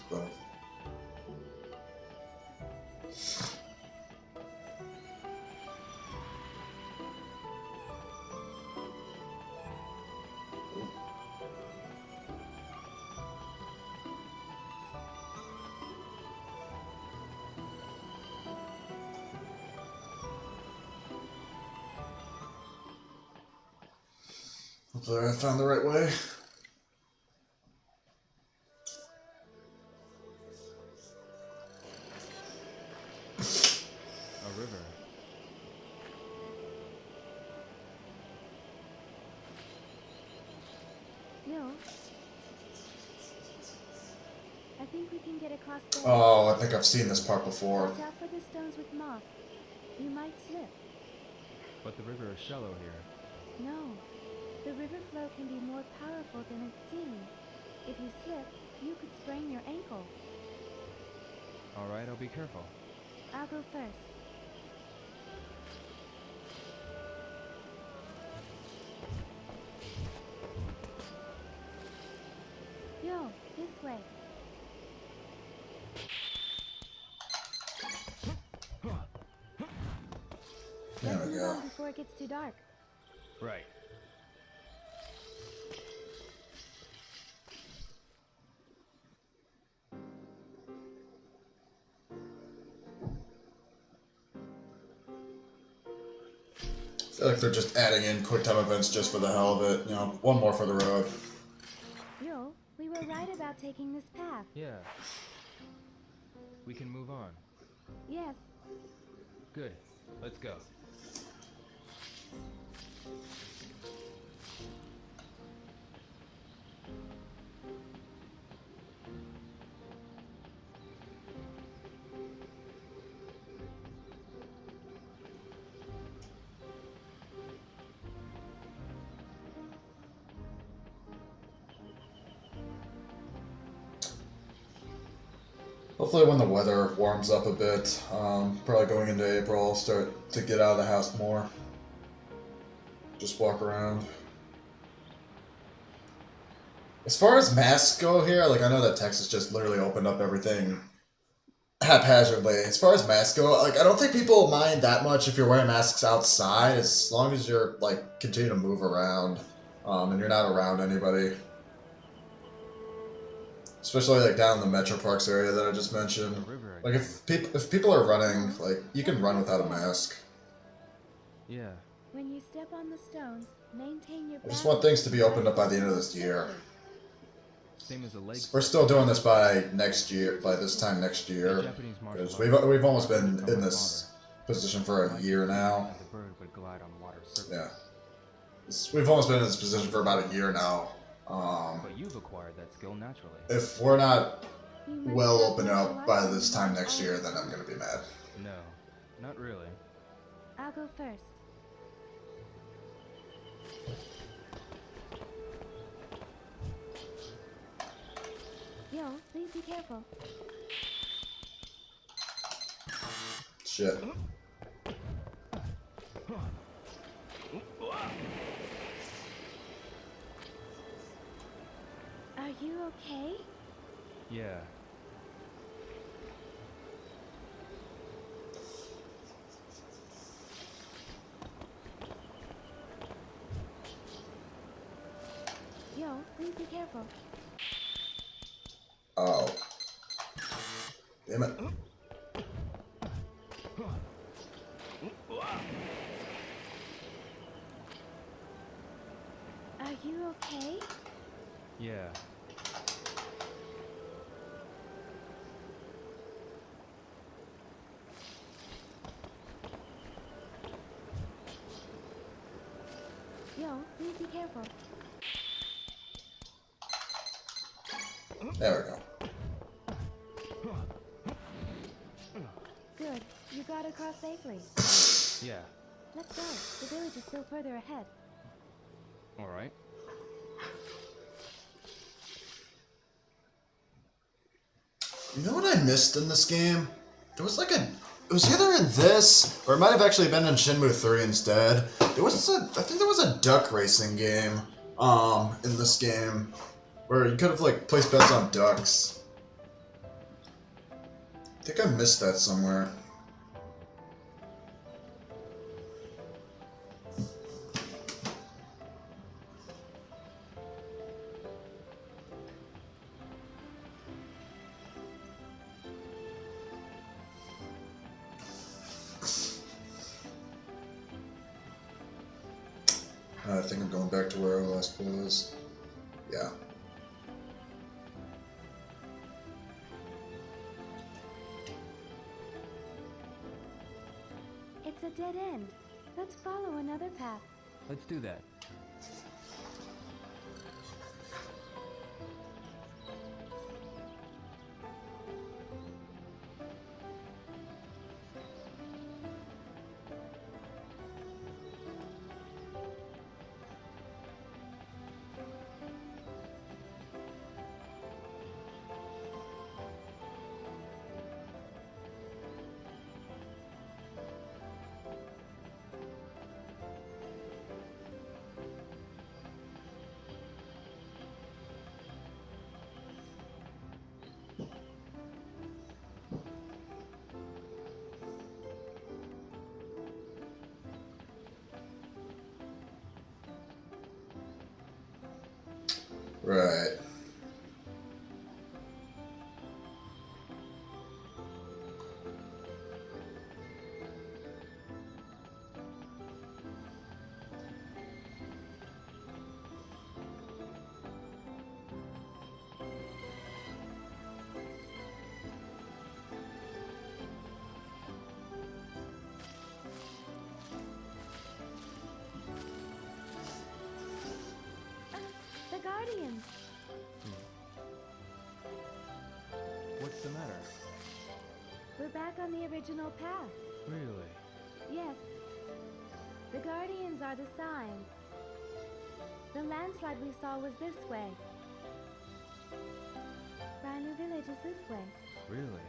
But hopefully I found the right way. A river. Yo. I think we can get across there. Oh, I think I've seen this part before. Watch out for the stones with moss. You might slip. But the river is shallow here. No. The river flow can be more powerful than it seems. If you slip, you could sprain your ankle. Alright, I'll be careful. I'll go first. Yo, this way. There Let's we move go. on before it gets too dark. Right. I feel like they're just adding in quick time events just for the hell of it. You know, one more for the road. Yo, we were right about taking this path. Yeah. We can move on. Yes. Good. Let's go. Hopefully when the weather warms up a bit, probably going into April, I'll start to get out of the house more. Just walk around. As far as masks go here, like I know that Texas just literally opened up everything haphazardly. As far as masks go, like I don't think people mind that much if you're wearing masks outside, as long as you're like continue to move around, and you're not around anybody. Especially like down in the Metro Parks area that I just mentioned. Like if people are running, like you can run without a mask. Yeah. When you step on the stones, maintain your I just want things to be opened up by the end of this year. Same as the leg. We're still doing this by next year, by this time next year, because we've almost been in this position for a year now. As a bird would glide on water surface. Yeah, we've almost been in this position for about a year now. But you've acquired that skill naturally. If we're not well opened up by this time next year, then I'm gonna be mad. No. Not really. I'll go first. Yo, please be careful. Shit. Are you okay? Yeah. Yo, please be careful. Oh. Damn it. Are you okay? Yeah. Yo, please be careful. There we go. Good. You got across safely. Yeah. Let's go. The village is still further ahead. Alright. You know what I missed in this game? It was like it was either in this, or it might have actually been in Shenmue 3 instead. I think there was a duck racing game, in this game, where you could have, like, placed bets on ducks. I think I missed that somewhere. I think I'm going back to where I last was. Yeah. It's a dead end. Let's follow another path. Let's do that. Right. The Guardians. What's the matter? We're back on the original path. Really? Yes. The Guardians are the signs. The landslide we saw was this way. Rhino Village is this way. Really?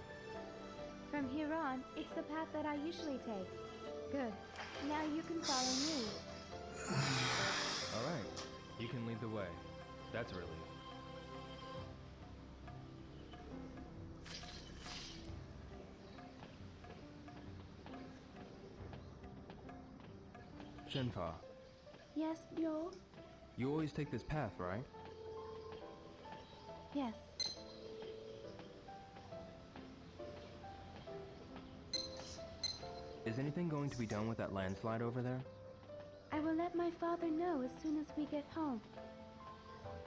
From here on, it's the path that I usually take. Good. Now you can follow me. Alright. You can lead the way. That's a relief. Shenfa, Yes, Yo? you always take this path, right? Yes. Is anything going to be done with that landslide over there? I will let my father know as soon as we get home.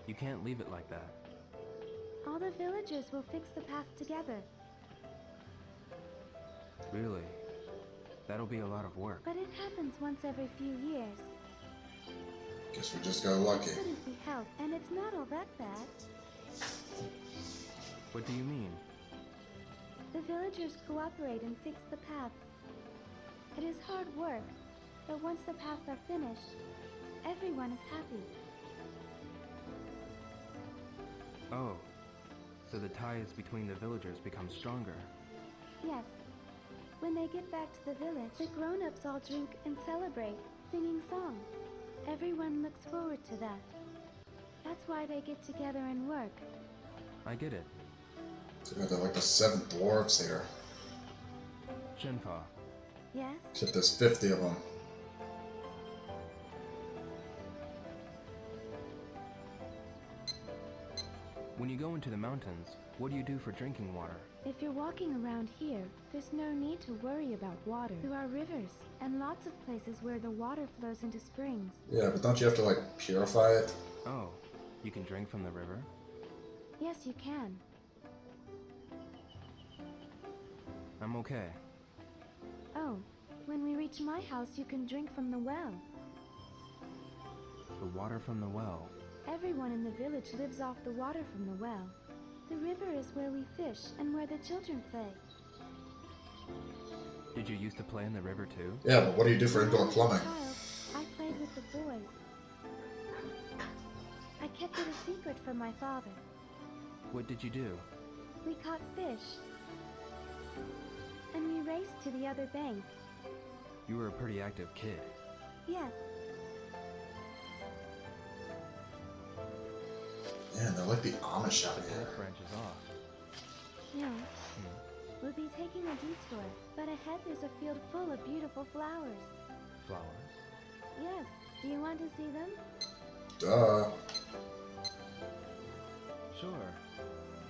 You can't leave it like that. All the villagers will fix the path together. Really? That'll be a lot of work. But it happens once every few years. Guess we just got lucky. Couldn't be helped, and it's not all that bad. What do you mean? The villagers cooperate and fix the path. It is hard work, but once the paths are finished, everyone is happy. Oh, so the ties between the villagers become stronger. Yes. When they get back to the village, the grown-ups all drink and celebrate, singing songs. Everyone looks forward to that. That's why they get together and work. I get it. So they're like the 7 dwarves here. Shenfa, Yes? Except there's 50 of them. when you go into the mountains, what do you do for drinking water? If you're walking around here, there's no need to worry about water. There are rivers, and lots of places where the water flows into springs. Yeah, but don't you have to, like, purify it? Oh, you can drink from the river? Yes, you can. I'm okay. Oh, when we reach my house, you can drink from the well. The water from the well. Everyone in the village lives off the water from the well. The river is where we fish and where the children play. Did you used to play in the river too? Yeah, but what do you do for When I indoor was a plumbing? child, I played with the boys. I kept it a secret from my father. What did you do? We caught fish. And we raced to the other bank. You were a pretty active kid. Yes, Man, they're like the Amish out The here. path branches off. no. Hmm. We'll be taking a detour, but ahead there's a field full of beautiful flowers. Flowers? Yes, do you want to see them? Duh. Sure.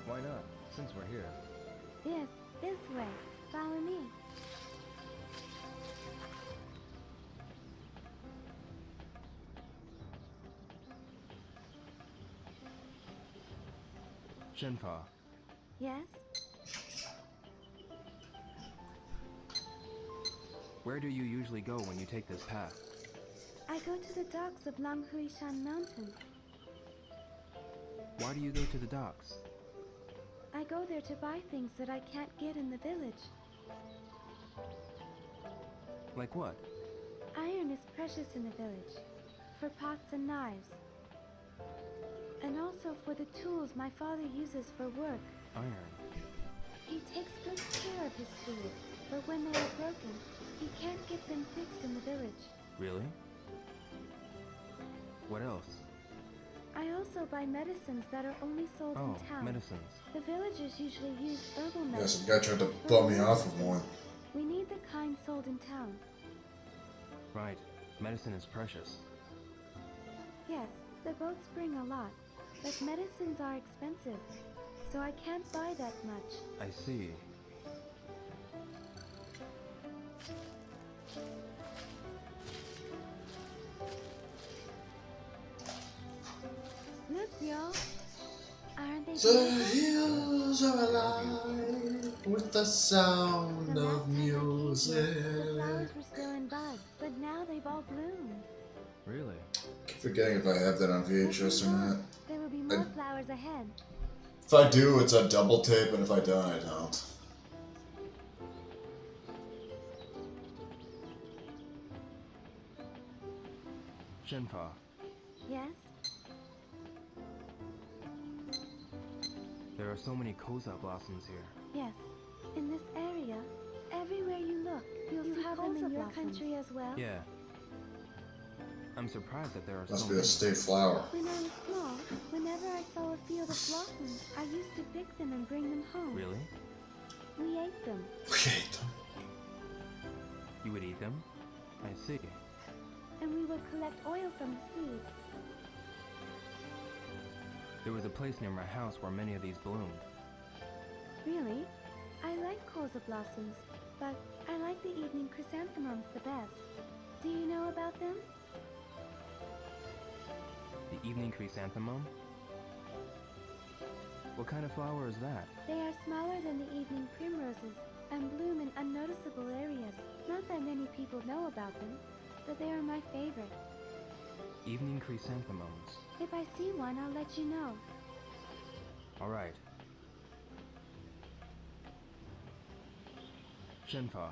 Why not, since we're here? Yes, this way. Follow me. Shenfa, Yes? where do you usually go when you take this path? I go to the docks of Langhuishan Mountain. Why do you go to the docks? I go there to buy things that I can't get in the village. Like what? Iron is precious in the village, for pots and knives. And also for the tools my father uses for work. Iron. He takes good care of his tools, but when they are broken, he can't get them fixed in the village. Really? What else? I also buy medicines that are only sold Oh, in town. medicines. The villagers usually use herbal Yeah, medicine. some guy tried to bum me off with one. We need the kind sold in town. Right. Medicine is precious. Yes, the boats bring a lot, but medicines are expensive, so I can't buy that much. I see. Look, y'all. Aren't they The beautiful? hills are alive with the sound The of last time I came here, the music. flowers were still in bud, but now they've all bloomed. Really? Keep forgetting if I have that on VHS or not. There will be more flowers ahead. If I do, it's a double tape, and if I don't, I don't. Shenfa, Yes? there are so many koza blossoms here. Yes. In this area, everywhere you look, you'll see have them in your country as well. Yeah. I'm surprised that there are Must so be many. a state flower. When I was small, whenever I saw a field of blossoms, I used to pick them and bring them home. Really? We ate them. We hate them. You would eat them? I see. And we would collect oil from the seeds. There was a place near my house where many of these bloomed. Really? I like colza blossoms, but I like the evening chrysanthemums the best. Do you know about them? The evening chrysanthemum? What kind of flower is that? They are smaller than the evening primroses and bloom in unnoticeable areas. Not that many people know about them, but they are my favorite. Evening chrysanthemums. If I see one, I'll let you know. Alright. Shenfa,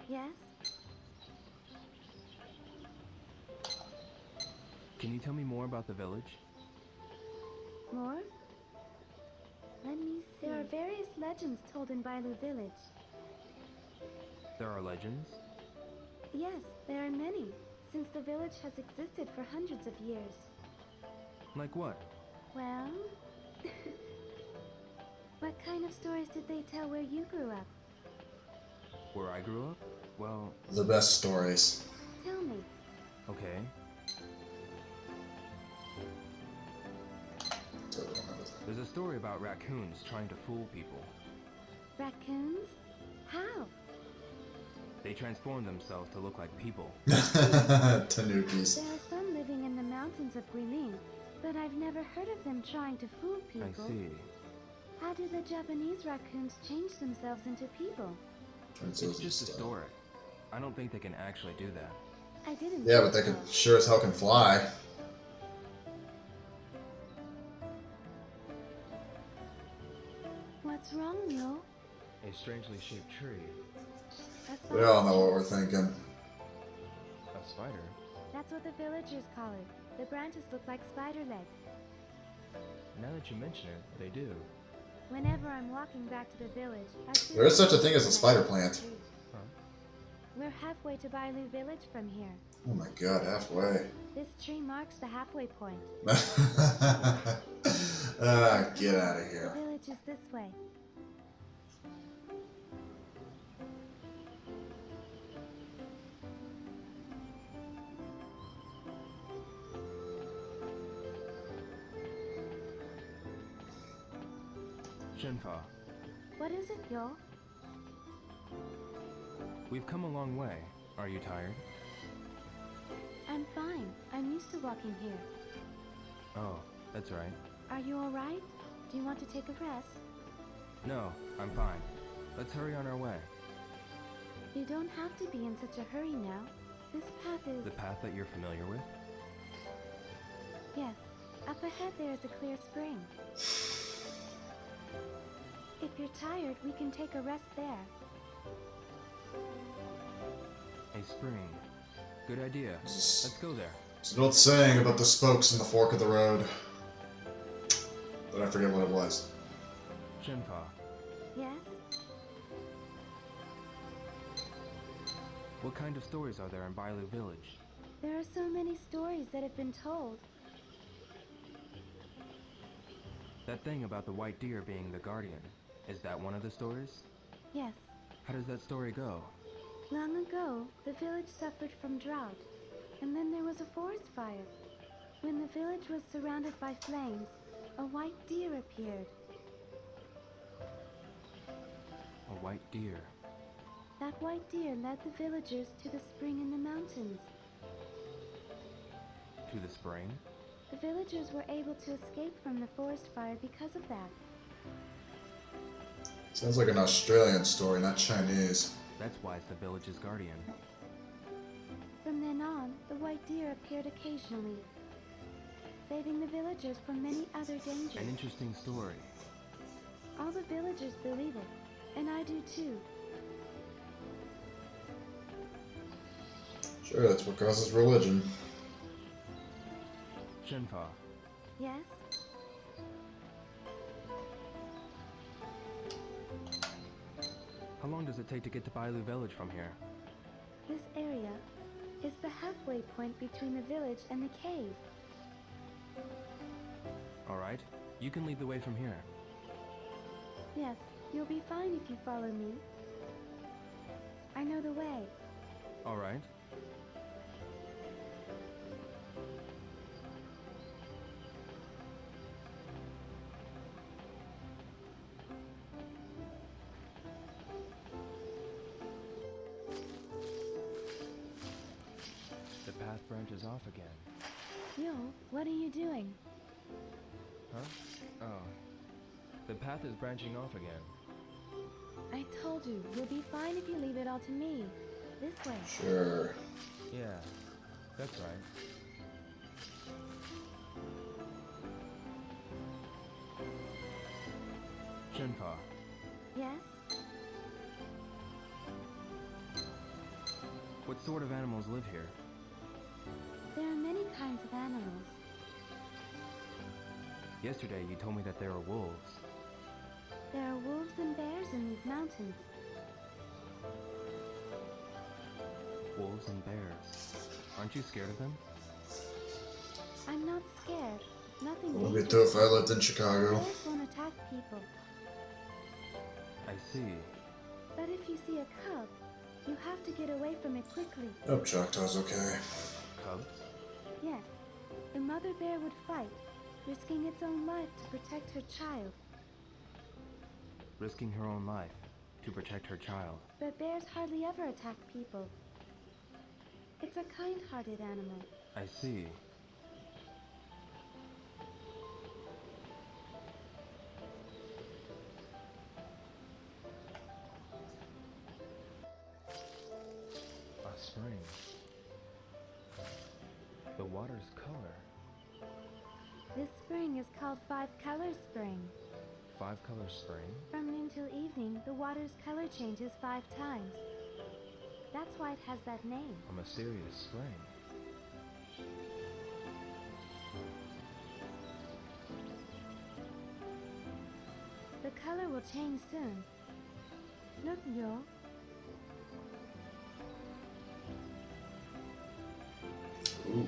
Yes? Can you tell me more about the village? More? Let me see. There are various legends told in Bailu Village. There are legends? Yes, there are many, since the village has existed for hundreds of years. Like what? Well... What kind of stories did they tell where you grew up? Where I grew up? Well, The best stories. Tell me. okay. Totally remember that. There's a story about raccoons trying to fool people. Raccoons? How? They transform themselves to look like people. Tanukis. There are some living in the mountains of Guilin, but I've never heard of them trying to fool people. I see. How do the Japanese raccoons change themselves into people? It's just a story. I don't think they can actually do that. I didn't Yeah, think but they can so. sure as hell can fly. What's wrong, Lil? A strangely shaped tree. That's We all know what we're thinking. A spider? That's what the villagers call it. The branches look like spider legs. Now that you mention it, they do. Whenever I'm walking back to the village, I feel There is such a like thing as a spider plant. tree. Huh? We're halfway to Bailu Village from here. Oh my god, halfway. This tree marks the halfway point. Get out of The here. village is this way. Shenfa, What is it, Yo? we've come a long way. Are you tired? I'm fine. I'm used to walking here. Oh, that's right. Are you alright? Do you want to take a rest? No, I'm fine. Let's hurry on our way. You don't have to be in such a hurry now. This path is... The path that you're familiar with? Yes. Up ahead there is a clear spring. If you're tired, we can take a rest there. A spring. Good idea. Let's go there. It's an old saying about the spokes in the fork of the road. But I forget what it was. Shenfa, Yes? what kind of stories are there in Bailu Village? There are so many stories that have been told. That thing about the white deer being the guardian, is that one of the stories? Yes. How does that story go? Long ago, the village suffered from drought, and then there was a forest fire. When the village was surrounded by flames, a white deer appeared. A white deer. That white deer led the villagers to the spring in the mountains. To the spring? The villagers were able to escape from the forest fire because of that. Sounds like an Australian story, not Chinese. That's why it's the village's guardian. From then on, the white deer appeared occasionally, saving the villagers from many other dangers. An interesting story. All the villagers believe it, and I do too. Sure, that's what causes religion. Shenfa, Yes? how long does it take to get to Bailu Village from here? This area is the halfway point between the village and the cave. Alright, you can lead the way from here. Yes, you'll be fine if you follow me. I know the way. Alright. The path branches off again. Yo, what are you doing? Huh? Oh. The path is branching off again. I told you, you'll be fine if you leave it all to me. This way. Sure. Yeah, that's right. Shenpa, Yes? what sort of animals live here? There are many kinds of animals. Yesterday you told me that there are wolves. There are wolves and bears in these mountains. Wolves and bears. Aren't you scared of them? I'm not scared. Nothing It would be dangerous. too if I lived in Chicago. Bears won't attack people. I see. But if you see a cub, you have to get away from it quickly. Hope Choctaw's okay. Cubs? Yes, the mother bear would fight, risking its own life to protect her child. Risking her own life to protect her child. But bears hardly ever attack people. It's a kind-hearted animal. I see. A spring. The water's color. This spring is called Five Color Spring. 5-color spring? From noon till evening, the water's color changes 5 times. That's why it has that name. A mysterious spring. The color will change soon. Look, Yo. Ooh.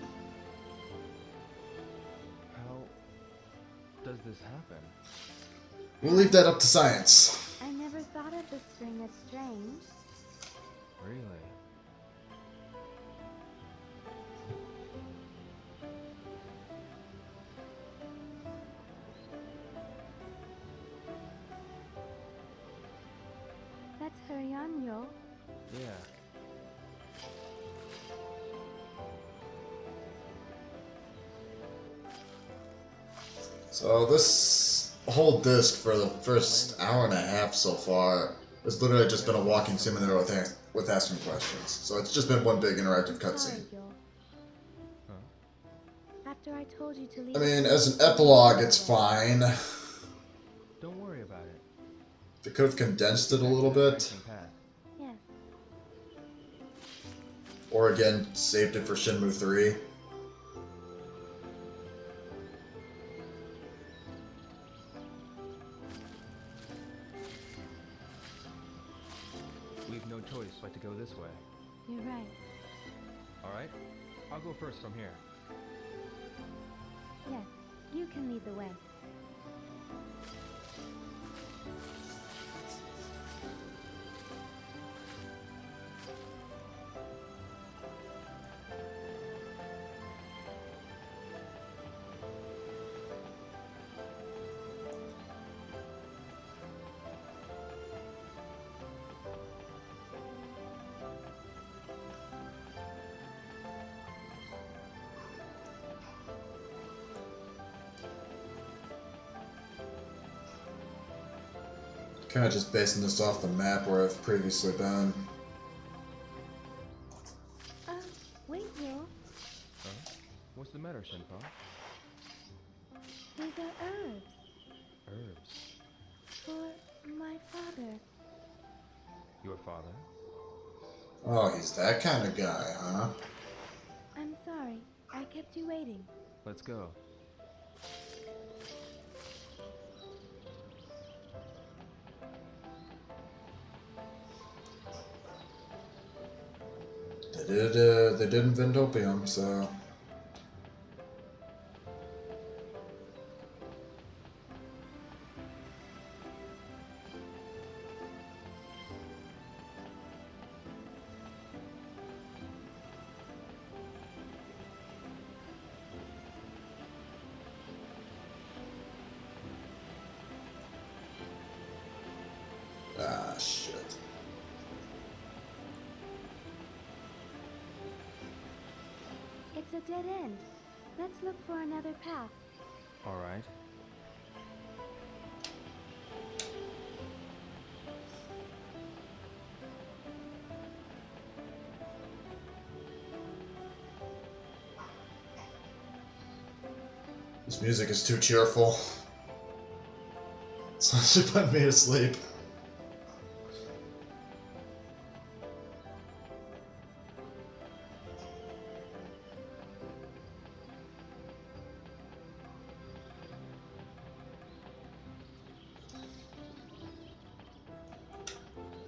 How does this happen? We'll leave that up to science. I never thought of the spring as strange. Really? That's Huryan, Yo. Yeah. So this whole disc for the first hour and a half so far has literally just been a walking simulator with asking questions. So it's just been one big interactive Sorry, cutscene. Yo. Huh? After I told you to leave. I mean, as an epilogue, it's fine. Don't worry about it. They could have condensed it a little bit. Path. Yes. Or again, saved it for Shenmue 3. We've no choice but to go this way. You're right. Alright? I'll go first from here. Yes, you can lead the way. Kind of just basing this off the map where I've previously been. Wait, Yo. Huh? What's the matter, Shenpo? These are herbs Herbs. for my father. Your father? Oh, he's that kind of guy, huh? I'm sorry. I kept you waiting. Let's go. They did invent opium, so... Ah, shit. It's a dead end. Let's look for another path. Alright. This music is too cheerful. It's actually putting me to sleep.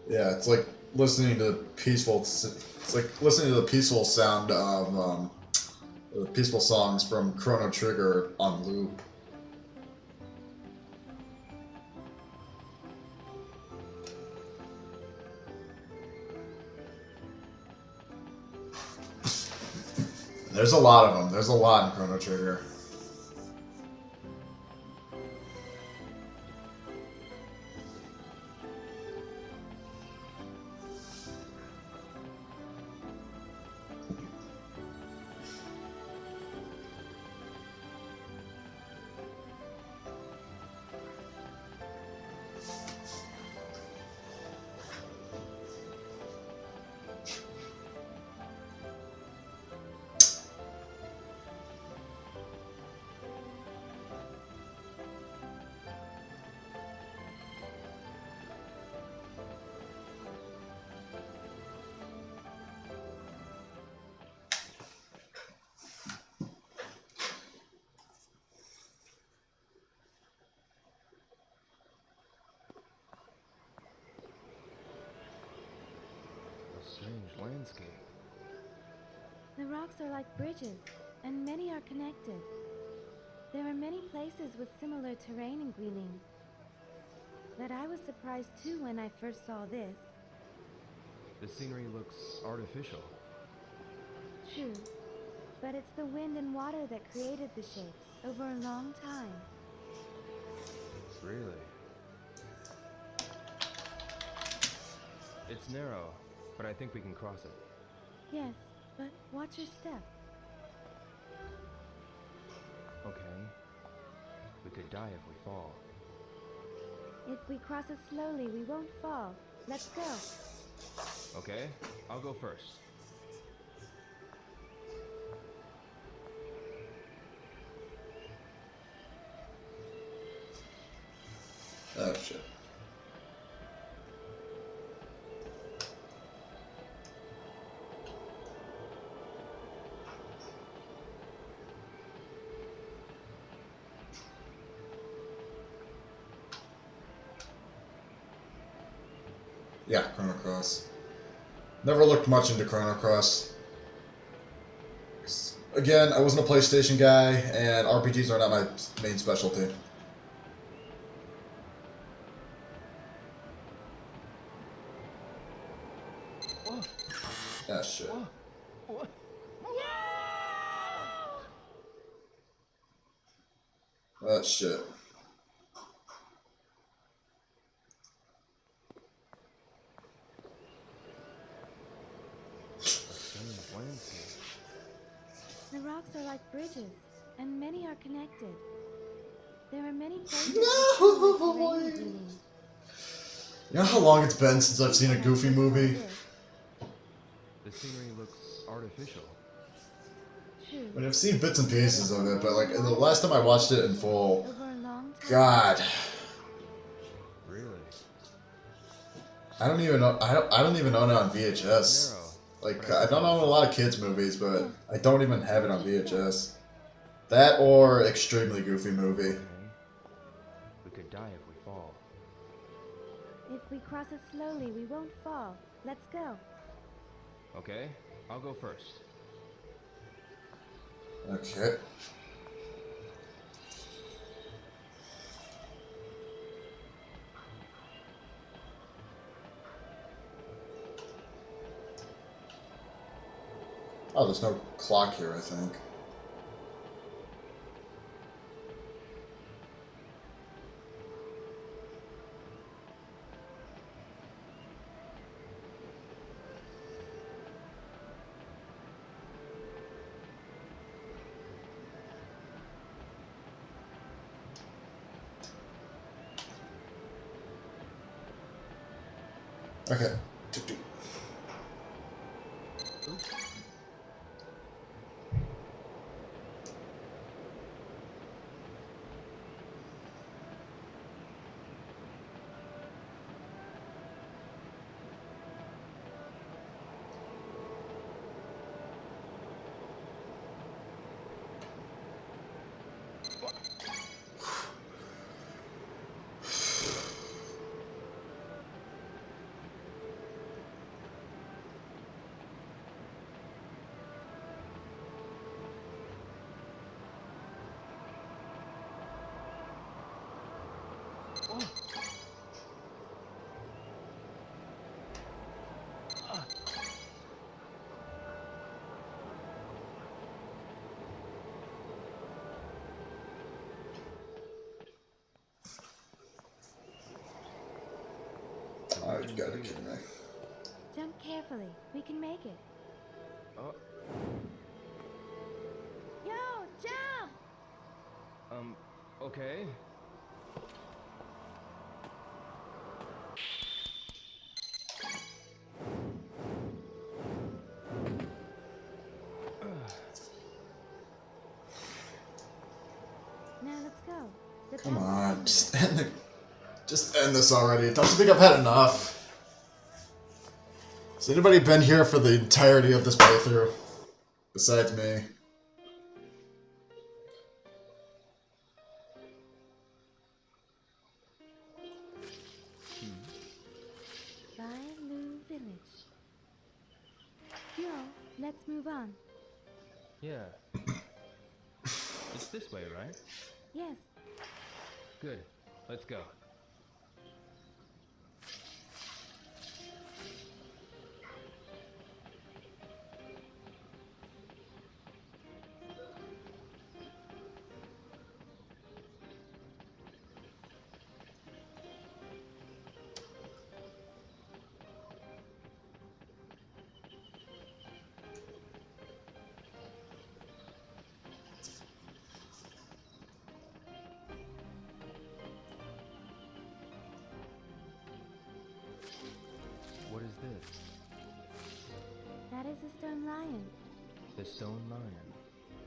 Yeah, it's like listening to It's like listening to the peaceful sound of the peaceful songs from Chrono Trigger on loop. There's a lot of them. There's a lot in Chrono Trigger. A strange landscape. The rocks are like bridges, and many are connected. There are many places with similar terrain in Guilin. But I was surprised too when I first saw this. The scenery looks artificial. True, but it's the wind and water that created the shapes over a long time. Really? It's narrow, but I think we can cross it. Yes, but watch your step. Okay. We could die if we fall. If we cross it slowly, we won't fall. Let's go. Okay, I'll go first. Oh shit. Yeah, Chrono Cross. Never looked much into Chrono Cross. Again, I wasn't a PlayStation guy, and RPGs are not my main specialty. Whoa! Ah, shit. Whoa! What? Ah, shit. A strange landscape. The rocks are like bridges, and many are connected. There are many places with similar terrain in Guilin. You know how long it's been since I've seen a Goofy movie? The scenery looks artificial. True. I mean, I've seen bits and pieces of it, but like the last time I watched it in full, Over a long time. God, Really? I don't even know. I don't even own it on VHS. Narrow. Like I don't own a lot of kids movies, but I don't even have it on VHS. That or extremely Goofy movie. Okay. We could die if we fall. If we cross it slowly, we won't fall. Let's go. Okay, I'll go first. Okay. Oh, there's no clock here, I think. Okay. You gotta be kidding me. Jump carefully. We can make it. Oh, Yo, jump! okay. Now let's go. The Come path on, is just end this already. Don't you think I've had enough? Has anybody been here for the entirety of this playthrough? Besides me. Bailu Village. Yo, let's move on. Yeah. It's this way, right? Yes, Good. Let's go. What is this? that is a stone lion. The stone lion.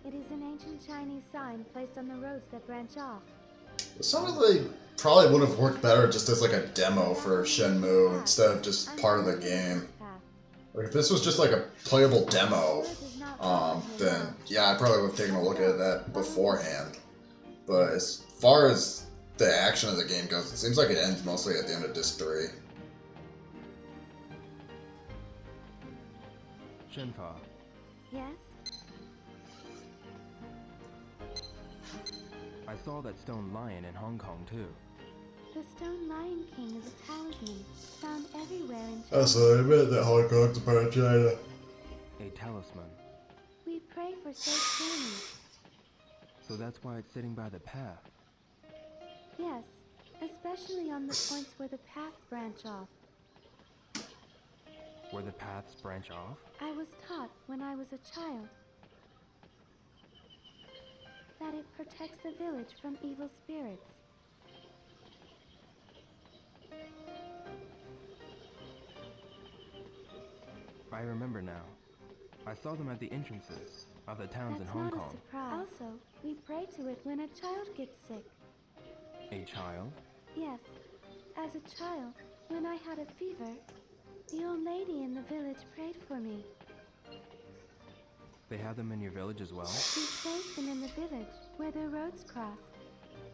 It is an ancient Chinese sign placed on the roads that branch off. It sounded like probably would have worked better just as like a demo for Shenmue instead of just part of the game. Like if this was just like a playable demo, then yeah, I probably would have taken a look at that beforehand. But as far as the action of the game goes, it seems like it ends mostly at the end of Disc 3. Shenfa. Yes? I saw that stone lion in Hong Kong too. The Stone Lion King is a talisman found everywhere in China. Oh, so I admit that Hong Kong's a part of China. A talisman. We pray for safe journeys. So that's why it's sitting by the path. Yes, especially on the points where the paths branch off. Where the paths branch off? I was taught when I was a child that it protects the village from evil spirits. I remember now. I saw them at the entrances of the towns in That's Hong not Kong. a surprise. Also, we pray to it when a child gets sick. A child? Yes, as a child, when I had a fever, the old lady in the village prayed for me. They have them in your village as well? We placed them in the village, where their roads cross,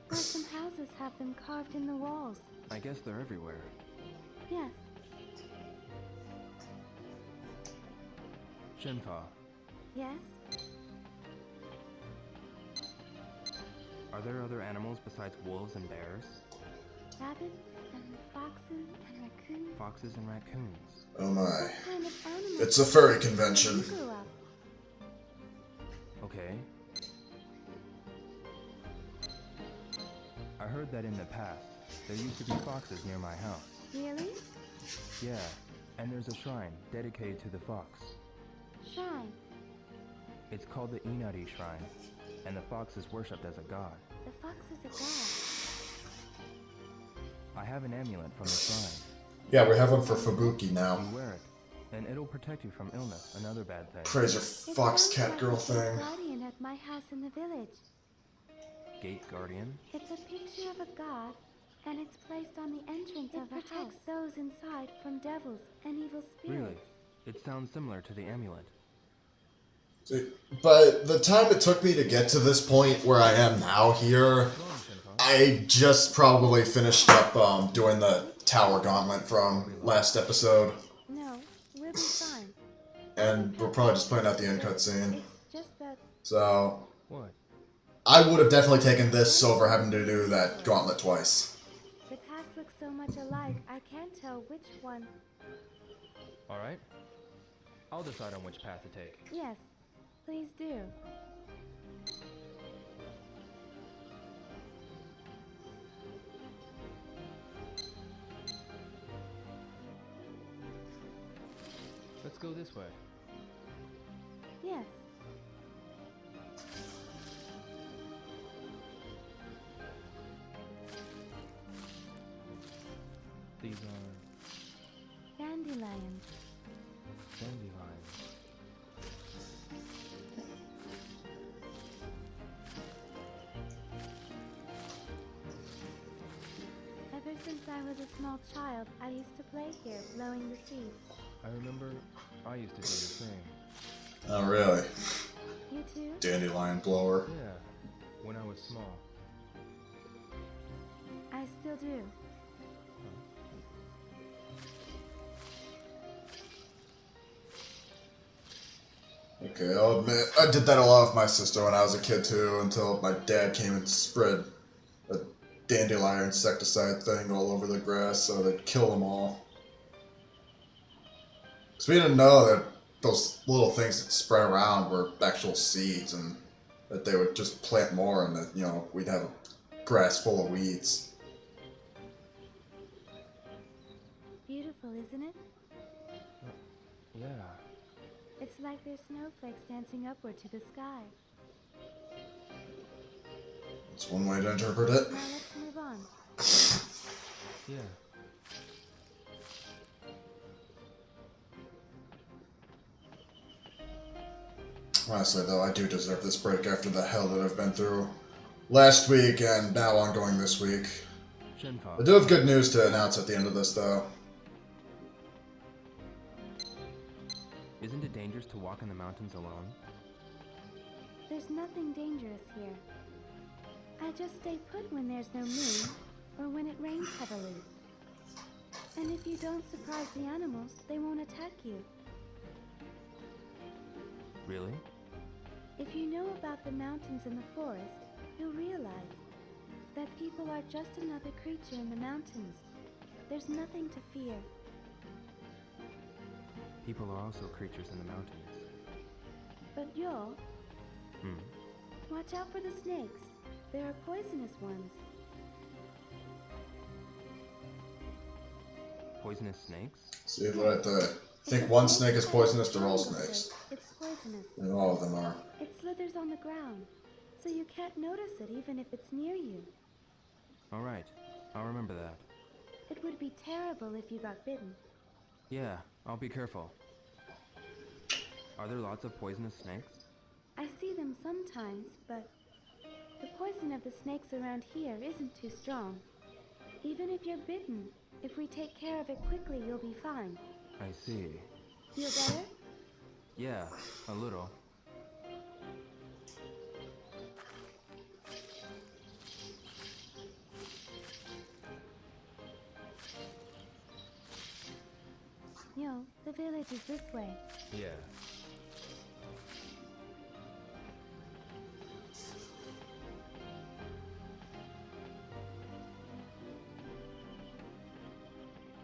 where some houses have them carved in the walls. I guess they're everywhere. Yes, Shenfa, yes, are there other animals besides wolves and bears? rabbits and foxes and raccoons. Foxes and raccoons. Oh my. What kind of animals It's a furry did you convention. when you grew up? Okay. I heard that in the past, there used to be foxes near my house. Really? Yeah, and there's a shrine dedicated to the fox. Shrine. It's called the Inari Shrine, and the fox is worshipped as a god. The fox is a god. I have an amulet from the shrine. Yeah, we have one for Fubuki now. You wear it, and it'll protect you from illness and other bad things. Praise your It fox sounds cat like girl the thing. guardian at my house in the village. Gate guardian? It's a picture of a god, and it's placed on the entrance of the house. It protects those inside from devils and evil spirits. Really? It sounds similar to the amulet. See, but the time it took me to get to this point where I am now here, I just probably finished up doing the tower gauntlet from last episode, No, we'll be fine. and we're probably just playing out the end cutscene. It's just that So What? I would have definitely taken this over having to do that gauntlet twice. the paths look so much alike, I can't tell which one. Alright. I'll decide on which path to take. Yes, please do. go this way. Yes. These are Dandelions. dandelions. Ever since I was a small child, I used to play here, blowing the seeds. I remember I used to do the same. Oh, really? You too? Dandelion blower. Yeah, when I was small. I still do. Okay, I'll admit, I did that a lot with my sister when I was a kid too, until my dad came and spread a dandelion insecticide thing all over the grass so they'd kill them all. Because we didn't know that those little things that spread around were actual seeds and that they would just plant more and that, you know, we'd have a grass full of weeds. Beautiful, isn't it? Yeah. It's like there's snowflakes dancing upward to the sky. That's one way to interpret it. Now let's move on. Yeah. Honestly, though, I do deserve this break after the hell that I've been through last week and now ongoing this week. I Shenmue. do have good news to announce at the end of this, though. Isn't it dangerous to walk in the mountains alone? There's nothing dangerous here. I just stay put when there's no moon, or when it rains heavily. And if you don't surprise the animals, they won't attack you. Really? If you know about the mountains and the forest, you'll realize that people are just another creature in the mountains. There's nothing to fear. People are also creatures in the mountains. But Yul, Hmm. watch out for the snakes. There are poisonous ones. Poisonous snakes? See, right there. Think one snake is poisonous, they're all snakes. It's poisonous. And all of them are. It slithers on the ground, so you can't notice it even if it's near you. Alright, I'll remember that. It would be terrible if you got bitten. Yeah, I'll be careful. Are there lots of poisonous snakes? I see them sometimes, but the poison of the snakes around here isn't too strong. Even if you're bitten, if we take care of it quickly, you'll be fine. I see. Feel better? Yeah, a little. Yo, the village is this way. Yeah.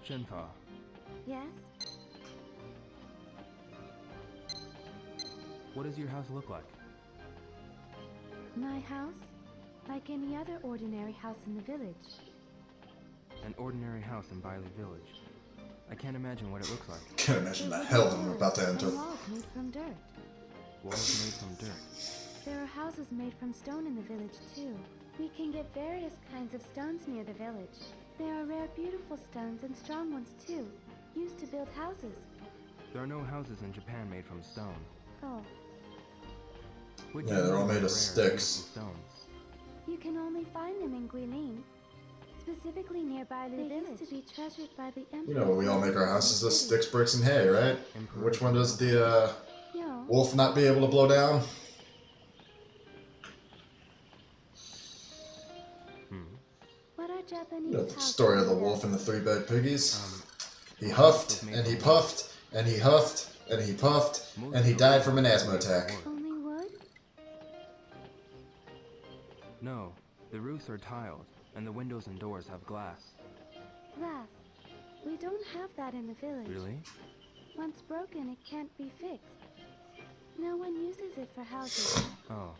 Shenfa, Yes? what does your house look like? My house? Like any other ordinary house in the village. An ordinary house in Bailey Village. I can't imagine what it looks like. Can't imagine the hell that I'm about to enter. And walls made from dirt. Walls made from dirt. There are houses made from stone in the village, too. We can get various kinds of stones near the village. There are rare, beautiful stones and strong ones, too, used to build houses. There are no houses in Japan made from stone. Oh, What Yeah, do you they're all mean made by of rare, sticks. beautiful stones? you can only find them in Guilin, specifically nearby the village. They used to be treasured by the emperor. You know, we all make our houses of sticks, bricks, and hay, right? Which one does the Yo, wolf not be able to blow down? what are Japanese You know, the houses story of the made wolf and the three-bed piggies. He my huffed, house was made and he from puffed, and he huffed, and he puffed, wood. and he died from an asthma attack. Only wood? No, the roofs are tiled, and the windows and doors have glass. Glass. We don't have that in the village. Really? Once broken, it can't be fixed. No one uses it for houses. Oh.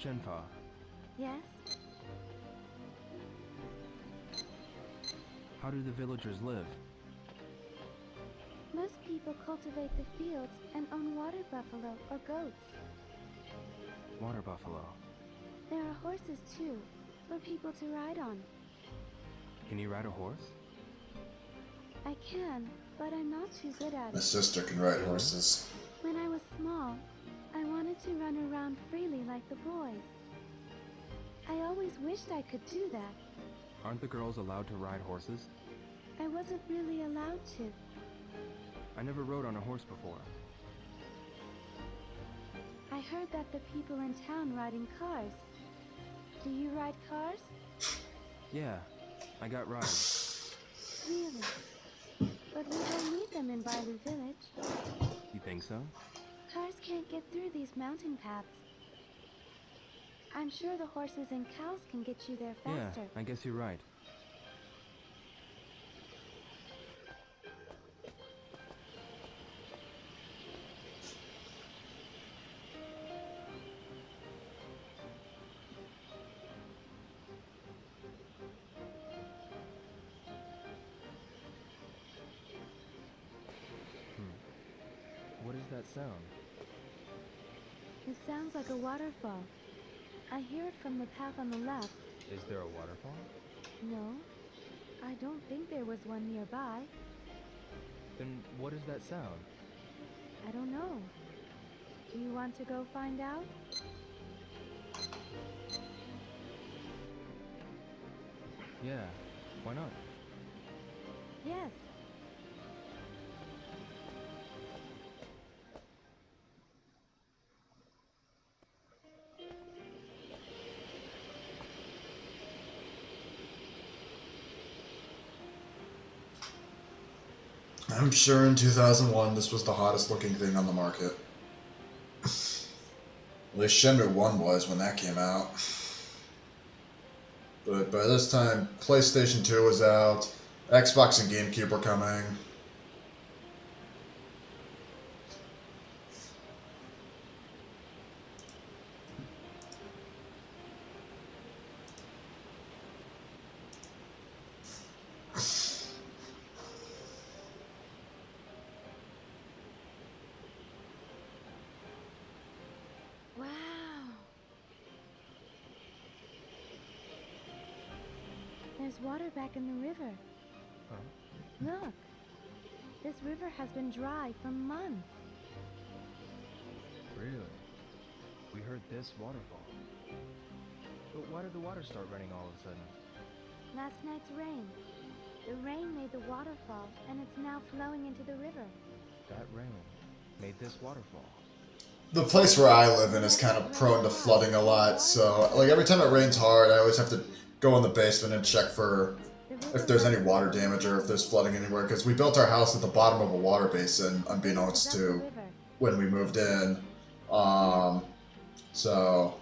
Shenfa, Yes? how do the villagers live? Most people cultivate the fields and own water buffalo or goats. Water buffalo. There are horses too, for people to ride on. Can you ride a horse? I can, but I'm not too good at My it. sister can ride horses. When I was small, I wanted to run around freely like the boys. I always wished I could do that. Aren't the girls allowed to ride horses? I wasn't really allowed to. I never rode on a horse before. I heard that the people in town ride in cars. Do you ride cars? Yeah, I got rides. Really? But we don't need them in Bailu Village. You think so? Cars can't get through these mountain paths. I'm sure the horses and cows can get you there faster. Yeah, I guess you're right. What is that sound? It sounds like a waterfall. I hear it from the path on the left. Is there a waterfall? No, I don't think there was one nearby. Then what is that sound? I don't know. Do you want to go find out? Yeah, why not? Yes. I'm sure in 2001 this was the hottest looking thing on the market. At least Shenmue 1 was when that came out. But by this time, PlayStation 2 was out, Xbox and GameCube were coming. Wow. There's water back in the river. Huh? Look. This river has been dry for months. Really? We heard this waterfall. But why did the water start running all of a sudden? Last night's rain. The rain made the waterfall, and it's now flowing into the river. That rain made this waterfall. The place where I live in is kind of prone to flooding a lot, so like every time it rains hard, I always have to go in the basement and check for if there's any water damage or if there's flooding anywhere, because we built our house at the bottom of a water basin, unbeknownst to when we moved in. So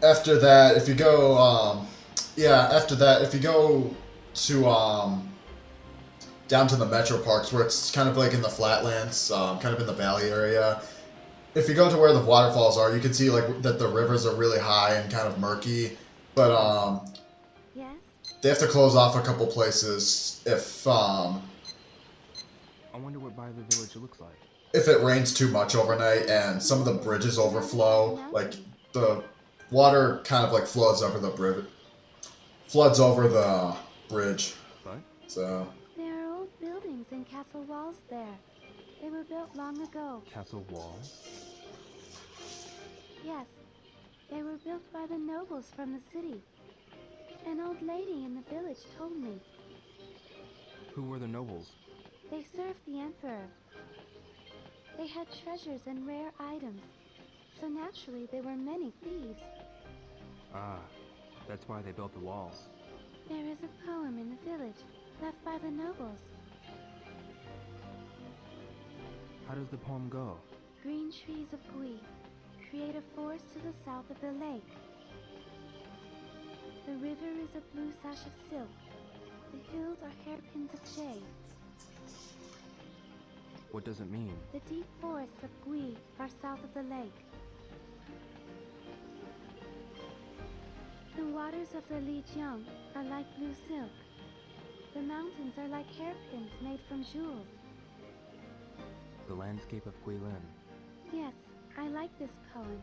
after that, if you go, if you go to down to the metro parks where it's kind of like in the flatlands, kind of in the valley area. If you go to where the waterfalls are, you can see like that the rivers are really high and kind of murky, but Yes? they have to close off a couple places I wonder what Bailu Village looks like. if it rains too much overnight and some of the bridges overflow. Like the water kind of like floods over the bridge. But So There are old buildings and castle walls there. They were built long ago. castle wall? Yes, they were built by the nobles from the city. An old lady in the village told me. Who were the nobles? They served the emperor. They had treasures and rare items, so naturally there were many thieves. Ah, that's why they built the walls. There is a poem in the village, left by the nobles. How does the poem go? Green trees of Gui create a forest to the south of the lake. The river is a blue sash of silk. The hills are hairpins of jade. What does it mean? The deep forests of Gui are south of the lake. waters of the Lijiang are like blue silk. The mountains are like hairpins made from jewels. The landscape of Guilin. Yes, I like this poem.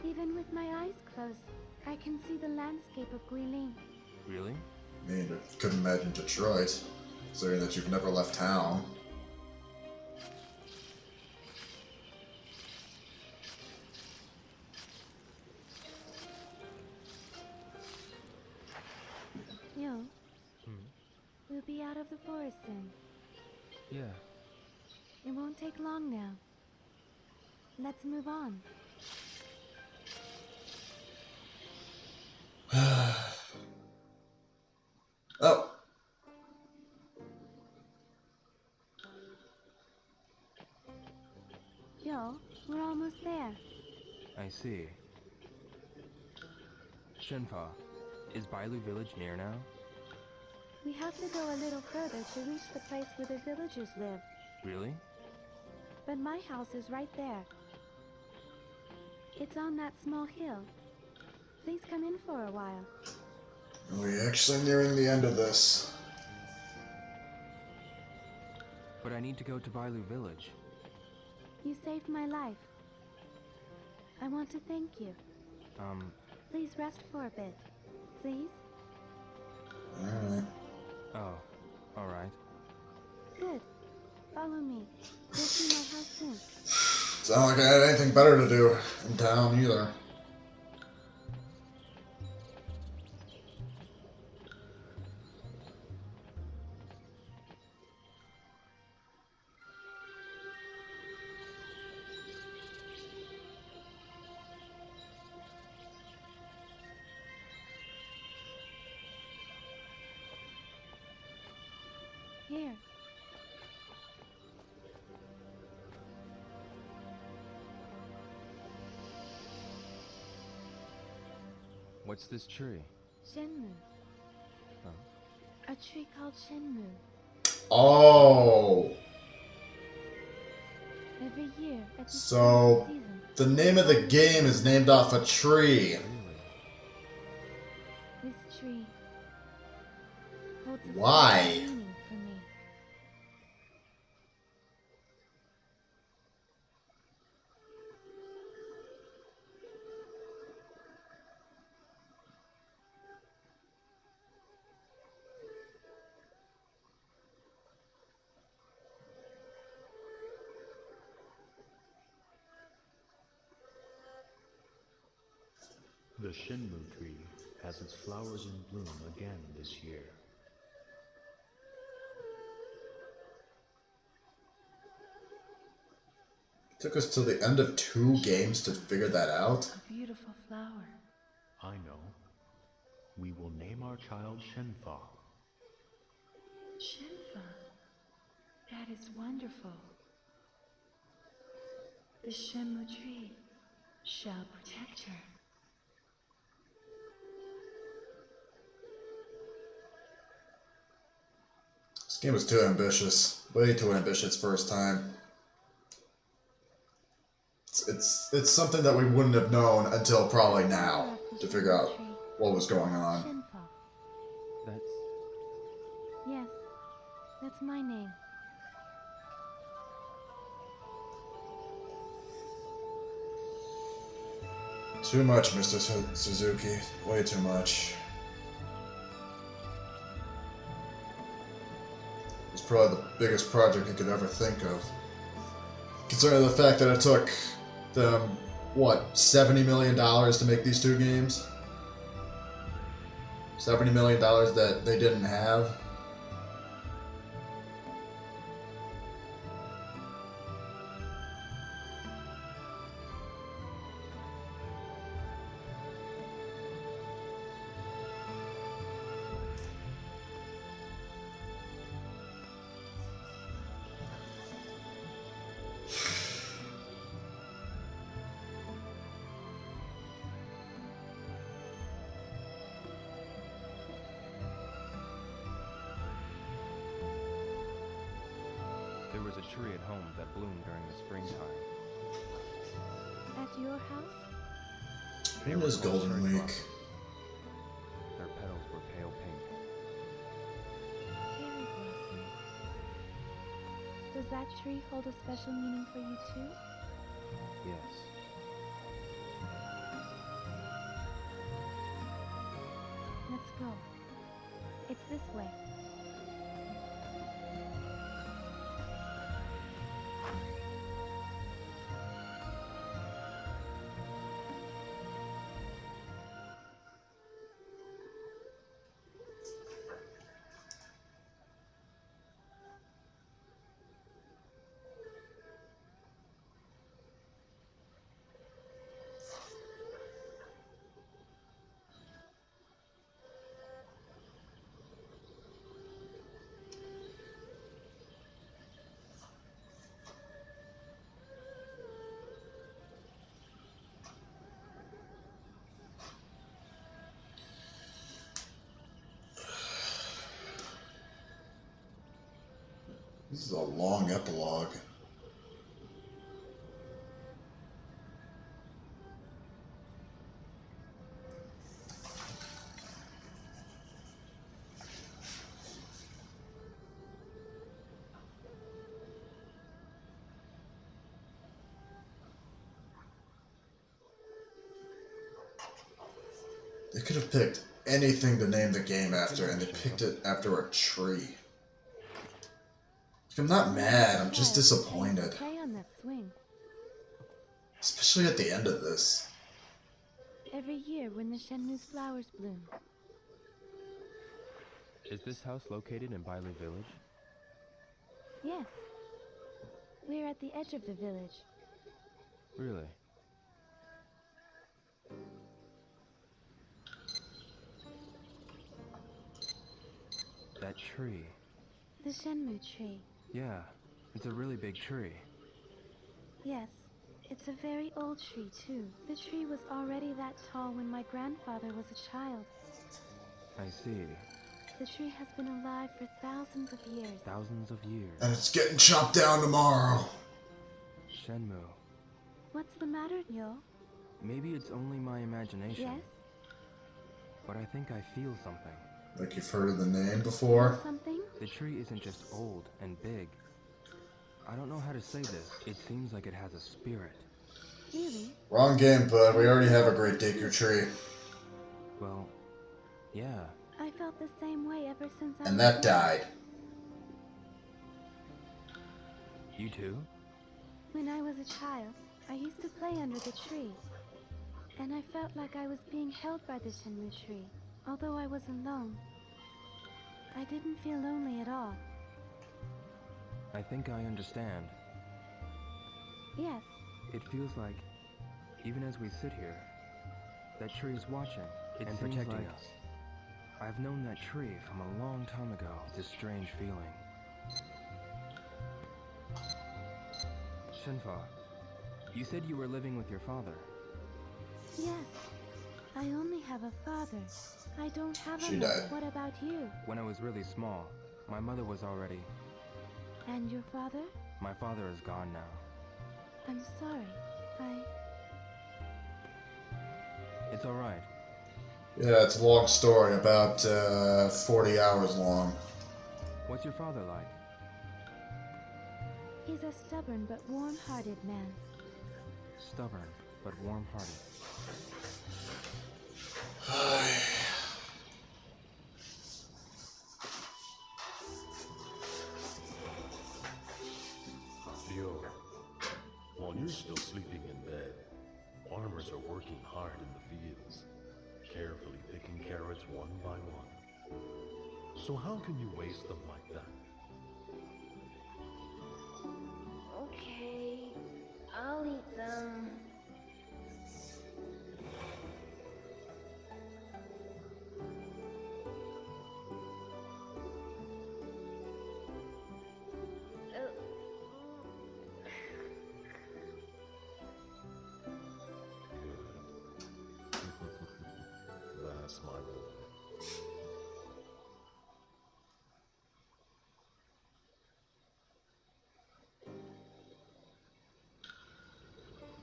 Even with my eyes closed, I can see the landscape of Guilin. Really? I mean, I couldn't imagine Detroit, considering that you've never left town. Yo, we'll be out of the forest soon. Yeah. It won't take long now. Let's move on. Oh, Yo, we're almost there. I see. Shenfa, is Bailu village near now? We have to go a little further to reach the place where the villagers live. Really? But my house is right there. It's on that small hill. Please come in for a while. we're actually nearing the end of this. But I need to go to Bailu village. You saved my life. I want to thank you. Please rest for a bit. Please? Alright. Oh, alright. Good. Follow me. You'll see my house soon. It's not like I had anything better to do in town either. Here. What's this tree? Shenmue. Huh? A tree called Shenmue. Oh, Every year at the so season. the name of the game is named off a tree. Really? This tree holds a Why? special meaning for me. The Shenmue tree has its flowers in bloom again this year. Took us till the end of 2 games to figure that out. A beautiful flower. I know. We will name our child Shenfa. Shenfa. That is wonderful. The Shenmue tree shall protect her. This game was too ambitious. Way too ambitious first time. It's something that we wouldn't have known until probably now to figure out what was going on. Shenfa. That's... Yes, that's my name. Too much, Mr. Suzuki. Way too much. It was probably the biggest project he could ever think of. Considering the fact that it took them, what, $70 million to make these 2 games? $70 million that they didn't have. There was a tree at home that bloomed during the springtime. At your house? When is Golden Week? that tree hold a special meaning for you too? Yes. Let's go. It's this way. This is a long epilogue. They could have picked anything to name the game after, and they picked it after a tree. I'm not mad, I'm just disappointed. Play on that swing. Especially at the end of this. Every year when the Shenmue's flowers bloom. Is this house located in Bailu Village? Yes. We're at the edge of the village. Really? That tree. The Shenmue tree. Yeah, it's a really big tree. Yes. It's a very old tree, too. The tree was already that tall when my grandfather was a child. I see. The tree has been alive for thousands of years. Thousands of years. And it's getting chopped down tomorrow. Shenmue. What's the matter, Yo? Maybe it's only my imagination. Yes? But I think I feel something. Like you've heard of the name before? Something? The tree isn't just old and big. I don't know how to say this. It seems like it has a spirit. Really? Wrong game, bud. We already have a Great Deku tree. Well, yeah. I felt the same way ever since I And was that little. died. You too? When I was a child, I used to play under the tree. And I felt like I was being held by the Shenmue tree. Although I was alone, I didn't feel lonely at all. I think I understand. Yes, It feels like, even as we sit here, that tree's watching and protecting us. I've known that tree from a long time ago. It's a strange feeling. Shenfa, you said you were living with your father. yes. I only have a father. I don't have a She mother. died. What about you? When I was really small, my mother was already... And your father? My father is gone now. I'm sorry. It's alright. Yeah, it's a long story, about 40 hours long. What's your father like? He's a stubborn but warm-hearted man. Stubborn, but warm-hearted. Yo, while you're still sleeping in bed, farmers are working hard in the fields, carefully picking carrots one by one. So how can you waste them like that? Okay, I'll eat them. That's my boy.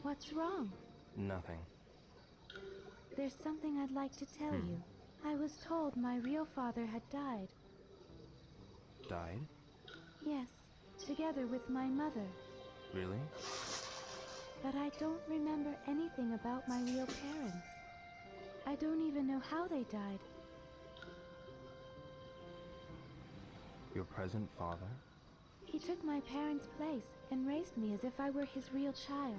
What's wrong? Nothing. There's something I'd like to tell you. I was told my real father had died. Died? Yes, together with my mother. Really? But I don't remember anything about my real parents. I don't even know how they died. Your present father? He took my parents' place and raised me as if I were his real child.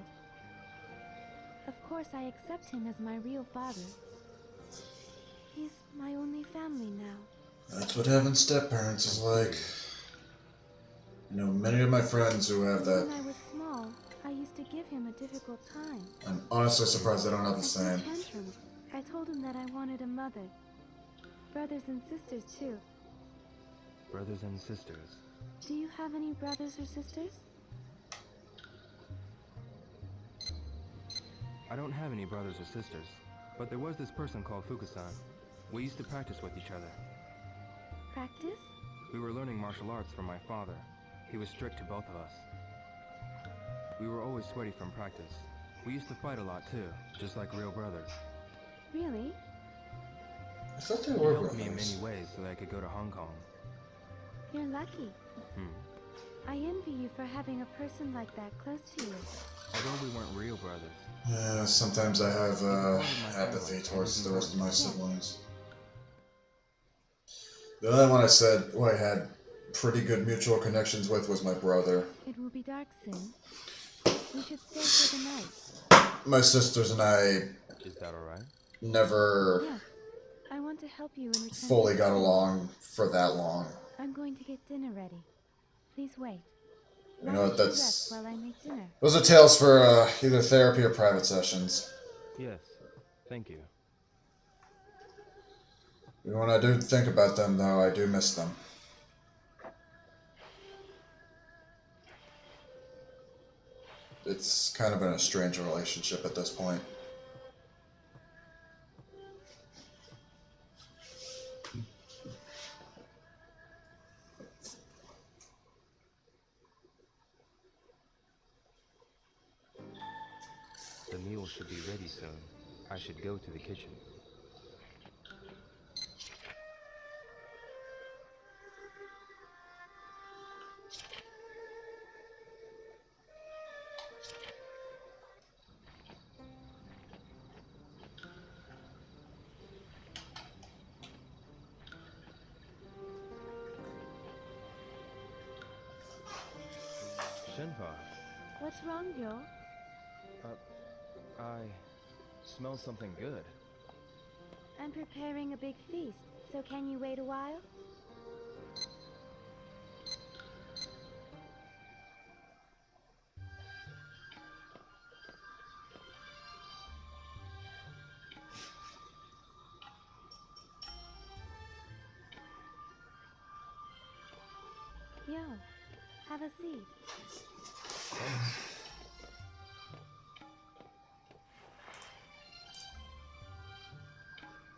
Of course, I accept him as my real father. He's my only family now. That's what having step-parents is like. You know, many of my friends who have that, When I was small, I used to give him a difficult time. I'm honestly surprised they don't have the I threw same. tantrums. I told him that I wanted a mother. Brothers and sisters, too. Brothers and sisters. Do you have any brothers or sisters? I don't have any brothers or sisters, but there was this person called Fukusan. We used to practice with each other. Practice? We were learning martial arts from my father. He was strict to both of us. We were always sweaty from practice. We used to fight a lot too, just like real brothers. Really? I thought they He were helped me in brothers. many ways so that I could go to Hong Kong. You're lucky. Hmm. I envy you for having a person like that close to you. Although we weren't real brothers. Yeah, sometimes I have apathy towards the rest of my siblings. The only one I said who I had pretty good mutual connections with was my brother. It will be dark soon. We should stay for the night. My sisters and I Is that alright? never Yes. I want to help you in return. fully got along for that long. I'm going to get dinner ready. Please wait. You Why know don't what, you that's... rest while I make dinner? Those are tales for either therapy or private sessions. Yes. Thank you. When I do think about them, though, I do miss them. It's kind of been a strange relationship at this point. The meal should be ready soon. I should go to the kitchen. Shenpa, What's wrong, Joe? I smell something good. I'm preparing a big feast, so can you wait a while? Yo, have a seat.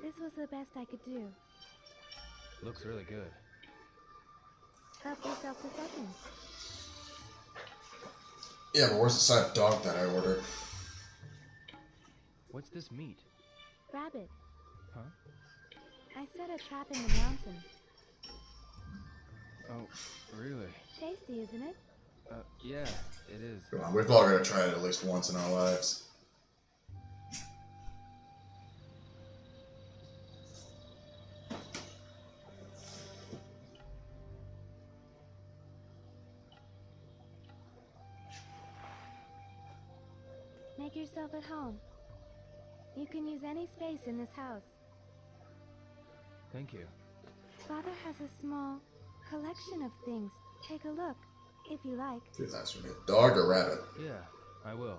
This was the best I could do. Looks really good. Help yourself to seconds. Yeah, but where's the side of dog that I ordered? What's this meat? Rabbit. Huh? I set a trap in the mountain. Oh, really? Tasty, isn't it? Yeah, it is. Come on, we've all got to try it at least once in our lives. Make yourself at home. You can use any space in this house. Thank you. Father has a small collection of things. Take a look, if you like. Dude, that's for me. Dog or rabbit? Yeah, I will.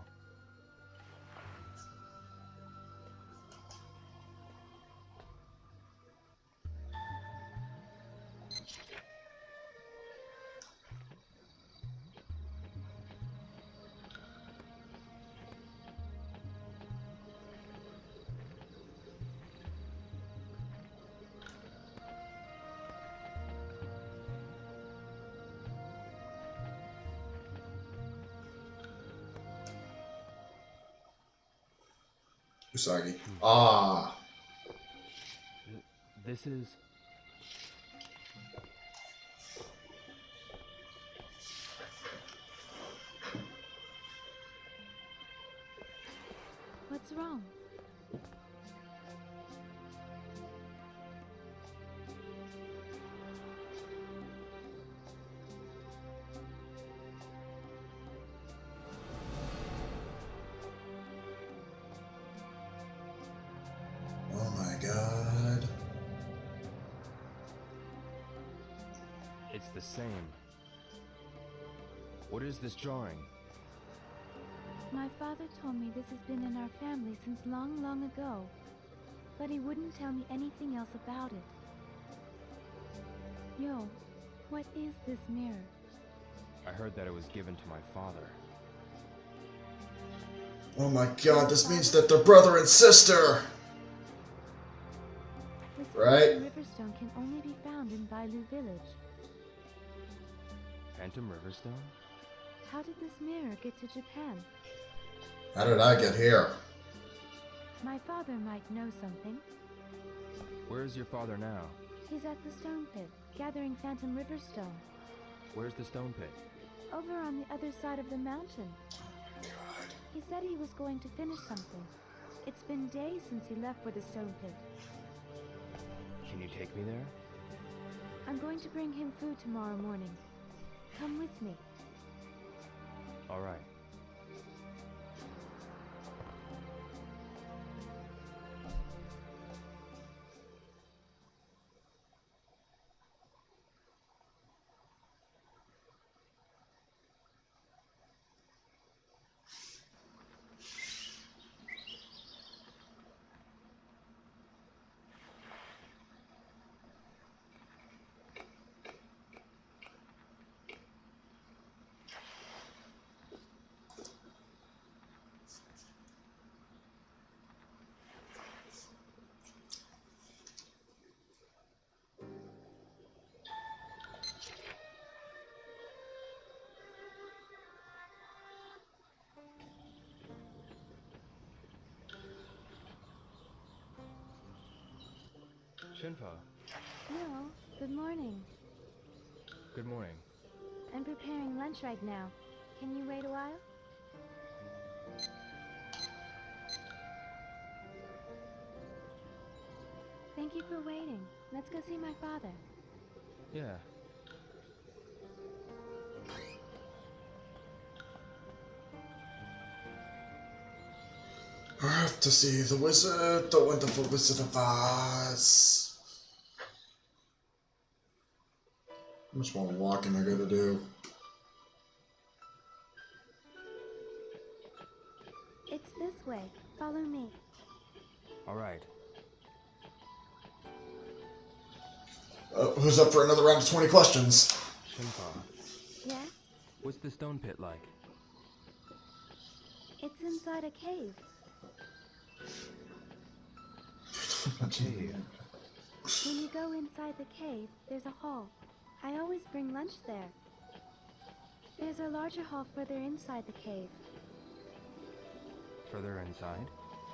Usagi. Ah. This is... What's wrong? Oh my god. It's the same. What is this drawing? My father told me this has been in our family since long, long ago. But he wouldn't tell me anything else about it. Yo, what is this mirror? I heard that it was given to my father. Oh my god, this means that they're brother and sister! This Right? Riverstone can only be found in Bailu village. Phantom Riverstone? How did this mirror get to Japan? How did I get here? My father might know something. Where is your father now? He's at the stone pit, gathering Phantom Riverstone. Where's the stone pit? Over on the other side of the mountain. God. He said he was going to finish something. It's been days since he left for the stone pit. Can you take me there? I'm going to bring him food tomorrow morning. Come with me. All right. Shenfa, No, good morning. good morning. I'm preparing lunch right now. Can you wait a while? Thank you for waiting. Let's go see my father. Yeah. I have to see the wizard, the wonderful Wizard of Oz. How much more walking I gotta do? It's this way. Follow me. All right. Who's up for another round of 20 questions? Shenfa, Yes? what's the stone pit like? It's inside a cave. A cave. When you go inside the cave, there's a hall. I always bring lunch there. There's a larger hall further inside the cave. Further inside?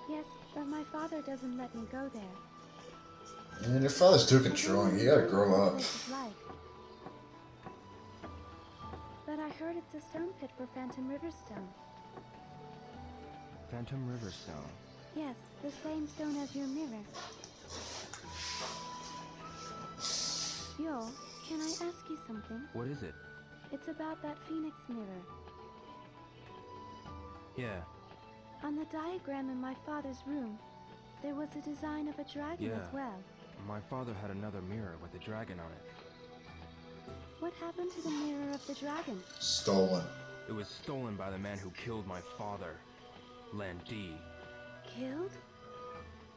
Yes, but my father doesn't let me go there. Man, your father's too I don't controlling. even You gotta know grow what up. the place is like. But I heard it's a stone pit for Phantom Riverstone. Phantom Riverstone. Yes, the same stone as your mirror. Yo, can I ask you something? What is it? It's about that phoenix mirror. Yeah. On the diagram in my father's room, there was a design of a dragon as well. My father had another mirror with a dragon on it. What happened to the mirror of the dragon? Stolen. It was stolen by the man who killed my father, Lan Di. Killed?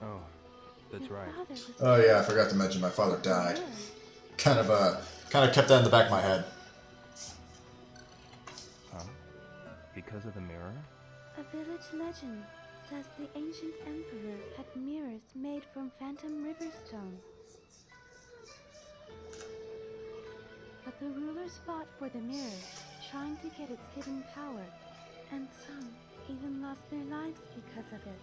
Oh, that's Your right. father was Oh yeah, I killed. forgot to mention my father died. Where? Kind of kept that in the back of my head. Huh? Because of the mirror? A village legend says the ancient emperor had mirrors made from Phantom Riverstone. But the rulers fought for the mirror, trying to get its hidden power, and some even lost their lives because of it.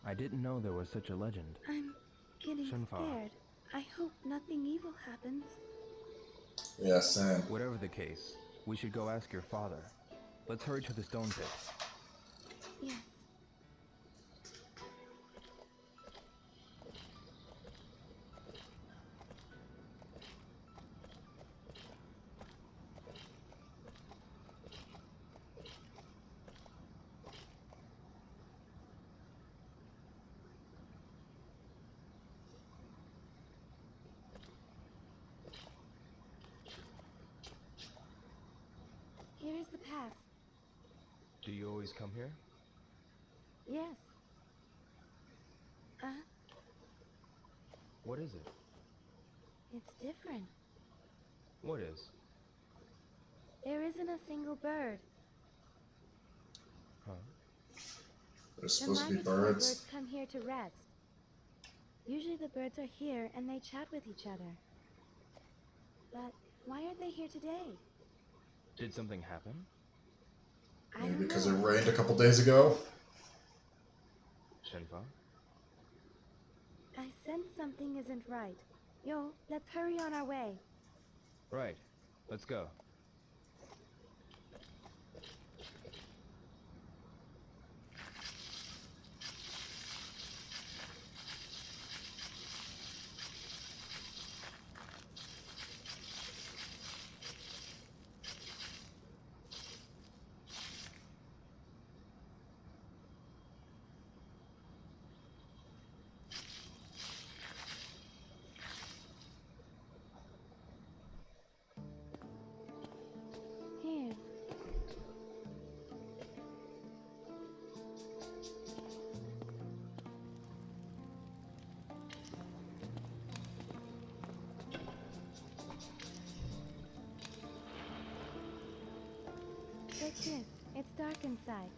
I didn't know there was such a legend. I'm getting Shenfa. scared. I hope nothing evil happens. Yeah, same. Whatever the case, we should go ask your father. Let's hurry to the stone pit. Yes. Here is the path. Do you always come here? Yes. What is it? It's different. What is? There isn't a single bird. Huh? There's The supposed to be migratory birds. birds come here to rest. Usually the birds are here and they chat with each other. But why aren't they here today? Did something happen? I Maybe don't because it know. rained a couple days ago. Shenfa? I sense something isn't right. Yo, let's hurry on our way. Right. Let's go. Here. Take this. It's dark inside.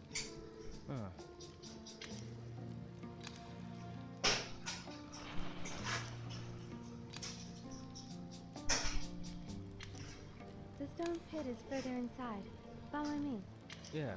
Huh. The stone pit is further inside. Follow me. Yeah.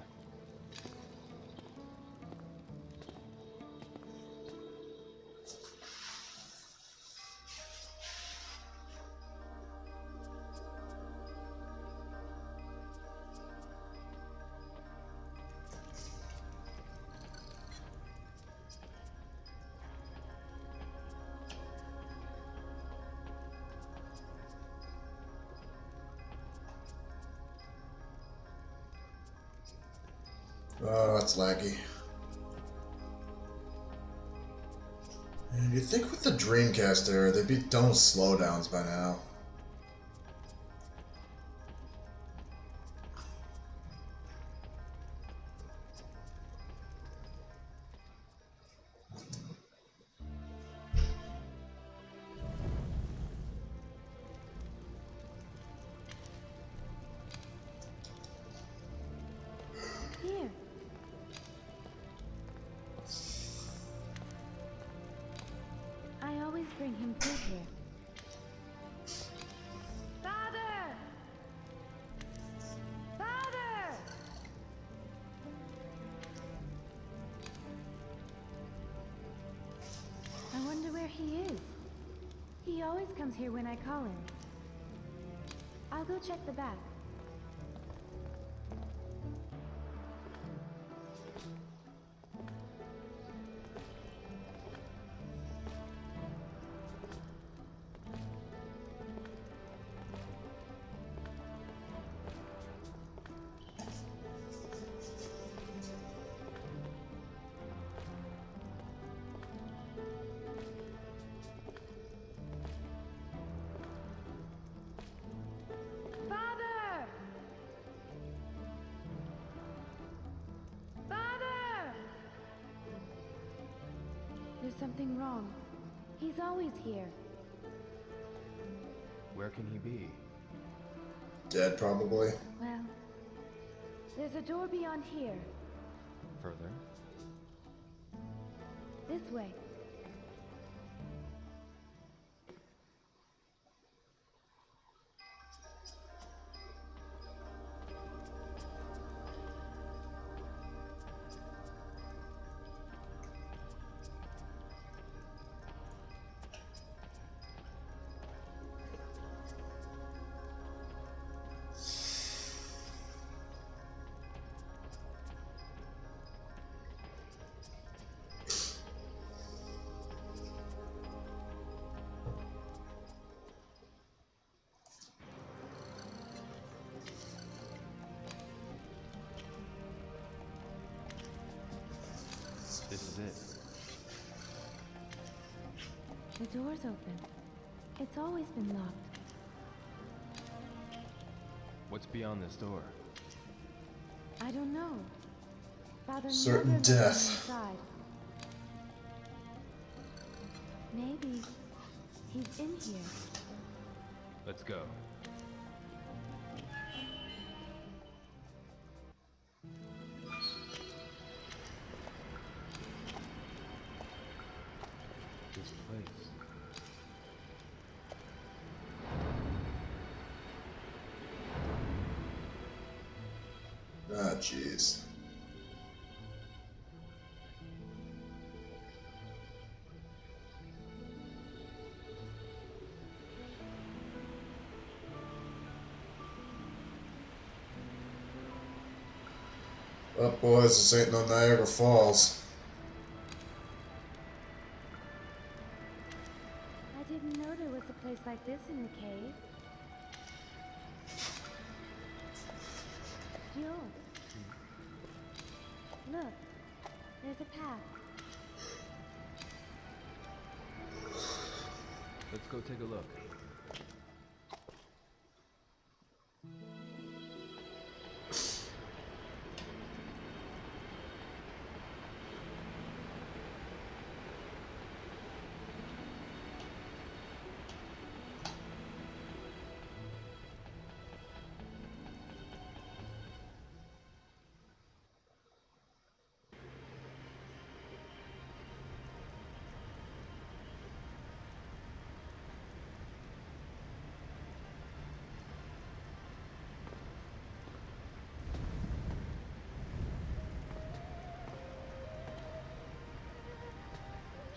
Oh, that's laggy. And you'd think with the Dreamcast era, they'd be done with slowdowns by now. Here. I always bring him food here. Father! Father! I wonder where he is. He always comes here when I call him. I'll go check the back. Father! Father! There's something wrong. He's always here. Where can he be? Dead, probably. Well, there's a door beyond here. Further? This way. This is it. The door's open. It's always been locked. What's beyond this door? I don't know. Father Certain never let me death. inside. Maybe he's in here. Let's go. This place. Ah, jeez. Well, boys, this ain't no Niagara Falls. I didn't know there was a place like this in the cave. Joel. Look, there's a path. Let's go take a look.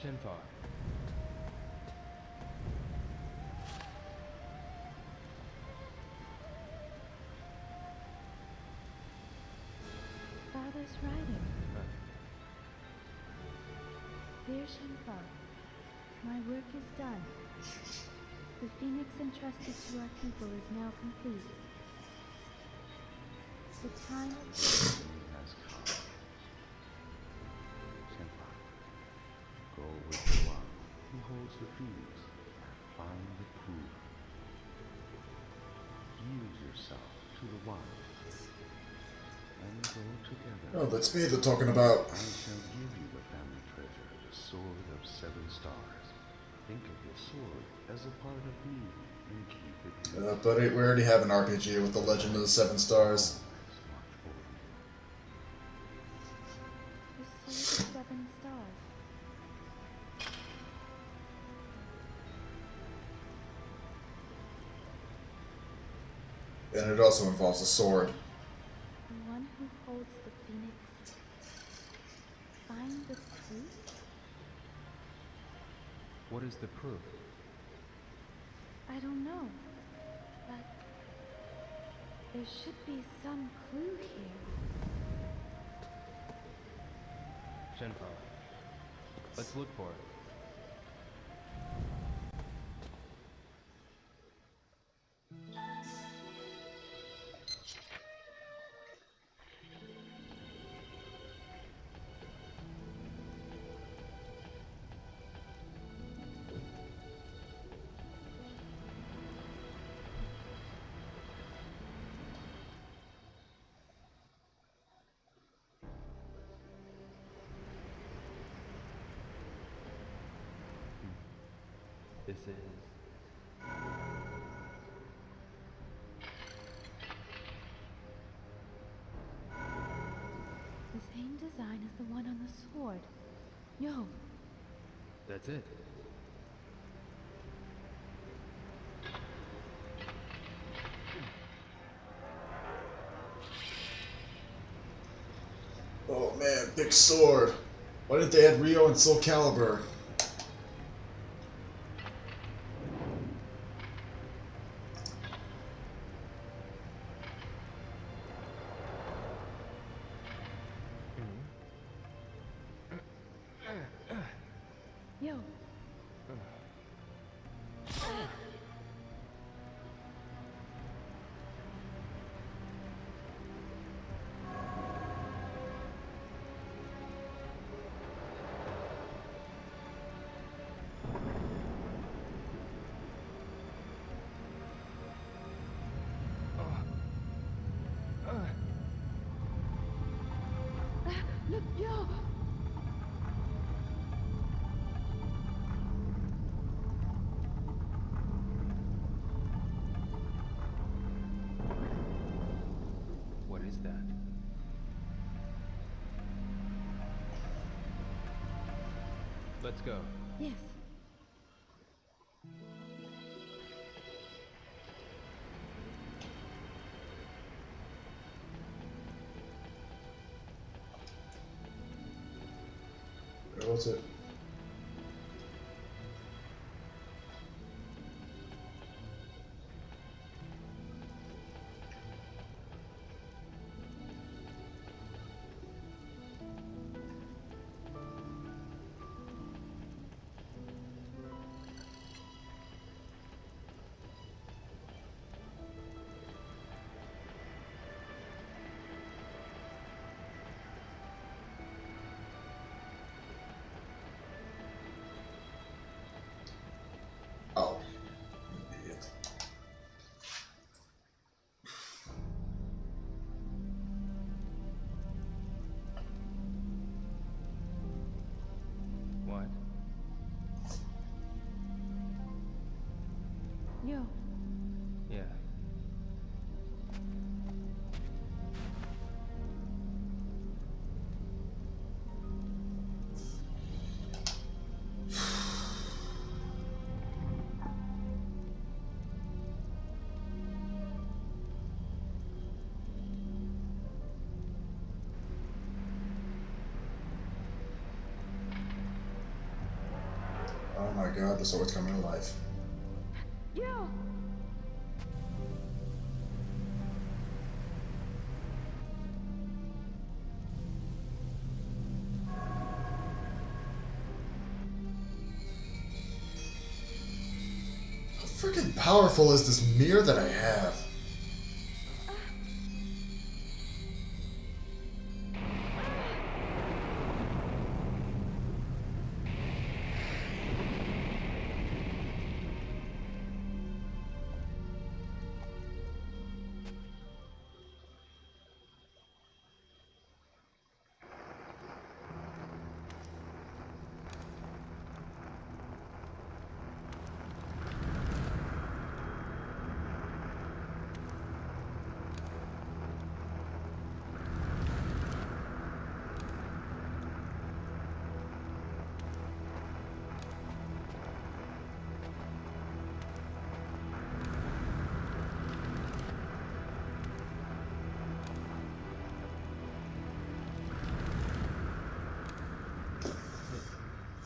Shenmue. Father's writing. Dear Shenmue, my work is done. The phoenix entrusted to our people is now complete. The time Has come. Senpai, go with the one who holds the phoenix and find the proof. Yield yourself to the one and go together. Oh, that's me they're talking about. I shall give you the family treasure, the sword of 7 stars. Think of your sword as a part of me and keep it near. Buddy, we already have an RPG with the Legend of the 7 Stars. the sword of 7 stars. And it also involves a sword. The one who holds the phoenix. Find the proof? What is the proof? I don't know. But there should be some clue here. Shenmue. Let's look for it. This is... The same design as the one on the sword. No, That's it. Oh man, big sword. Why didn't they add Rio and Soul Calibur? yo. Look, yo! What is that? Let's go. Yes. Where was it? Oh. Idiot. What? Yo. Yeah. Oh my god, the sword's coming to life. Yo! How freaking powerful is this mirror that I have?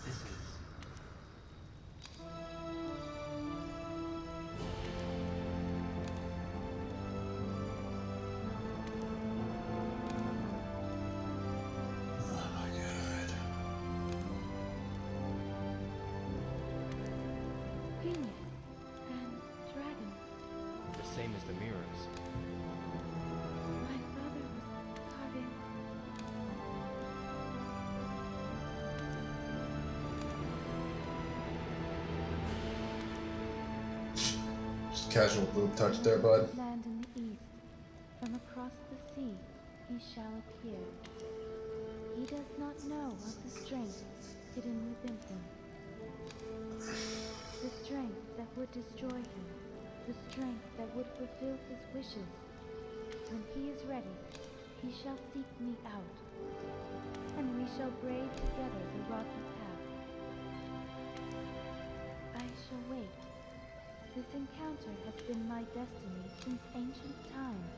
This is... Oh my god. Phoenix. And dragon. the same as the mirrors. My father was carving. Just casual boob touch there, bud. Land in the east. From across the sea, he shall appear. He does not know of the strength hidden within him. The strength that would destroy him. The strength that would fulfill his wishes. When he is ready, he shall seek me out. And we shall brave together the rocky path. I shall wait. This encounter has been my destiny since ancient times.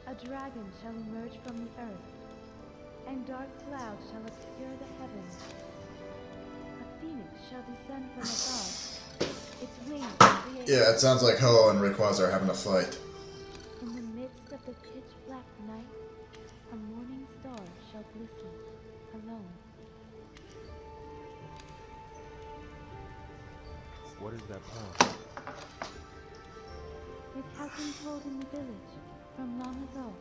A dragon shall emerge from the earth, and dark clouds shall obscure the heavens. A phoenix shall descend from above, its wings create... Yeah, it sounds like Ho and Rayquaza are having a fight. In the midst of the pitch-black night, a morning star shall glisten, alone. What is that poem? It has been told in the village from long ago.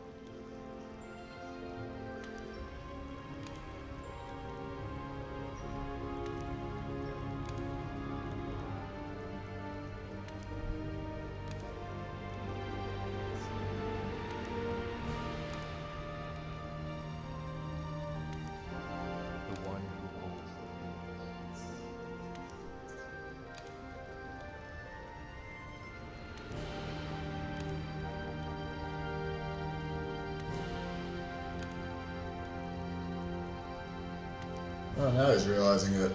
Oh, now he's realizing it.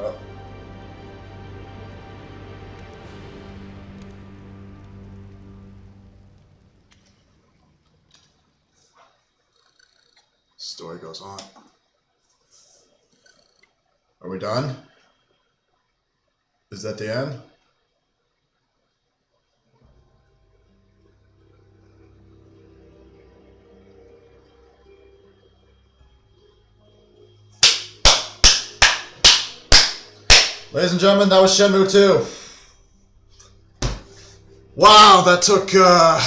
Oh. Story goes on. Are we done? Is that the end? Ladies and gentlemen, that was Shenmue 2. Wow, that took, I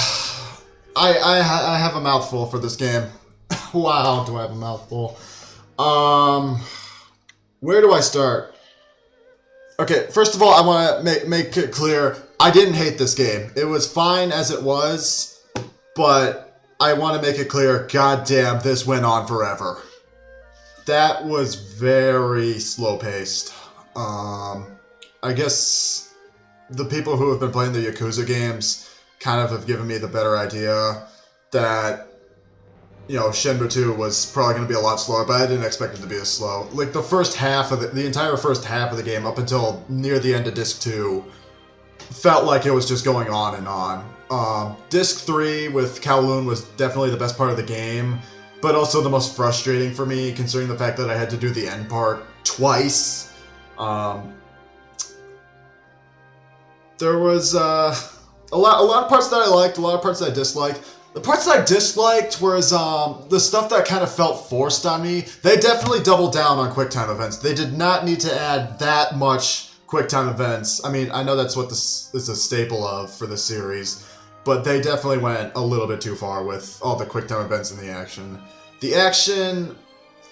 have a mouthful for this game. Wow, do I have a mouthful. Where do I start? Okay, first of all, I want to make it clear, I didn't hate this game. It was fine as it was, but I want to make it clear, goddamn, this went on forever. That was very slow-paced. I guess the people who have been playing the Yakuza games kind of have given me the better idea that, you know, Shenmue 2 was probably going to be a lot slower, but I didn't expect it to be as slow. Like, the first half of the entire first half of the game, up until near the end of Disc 2, felt like it was just going on and on. Disc 3 with Kowloon was definitely the best part of the game, but also the most frustrating for me, considering the fact that I had to do the end part twice. There was a lot of parts that I liked, a lot of parts that I disliked. The parts that I disliked was the stuff that kind of felt forced on me. They definitely doubled down on QuickTime events. They did not need to add that much QuickTime events. I mean, I know that's what this is a staple of for the series, but they definitely went a little bit too far with all the QuickTime events in the action. The action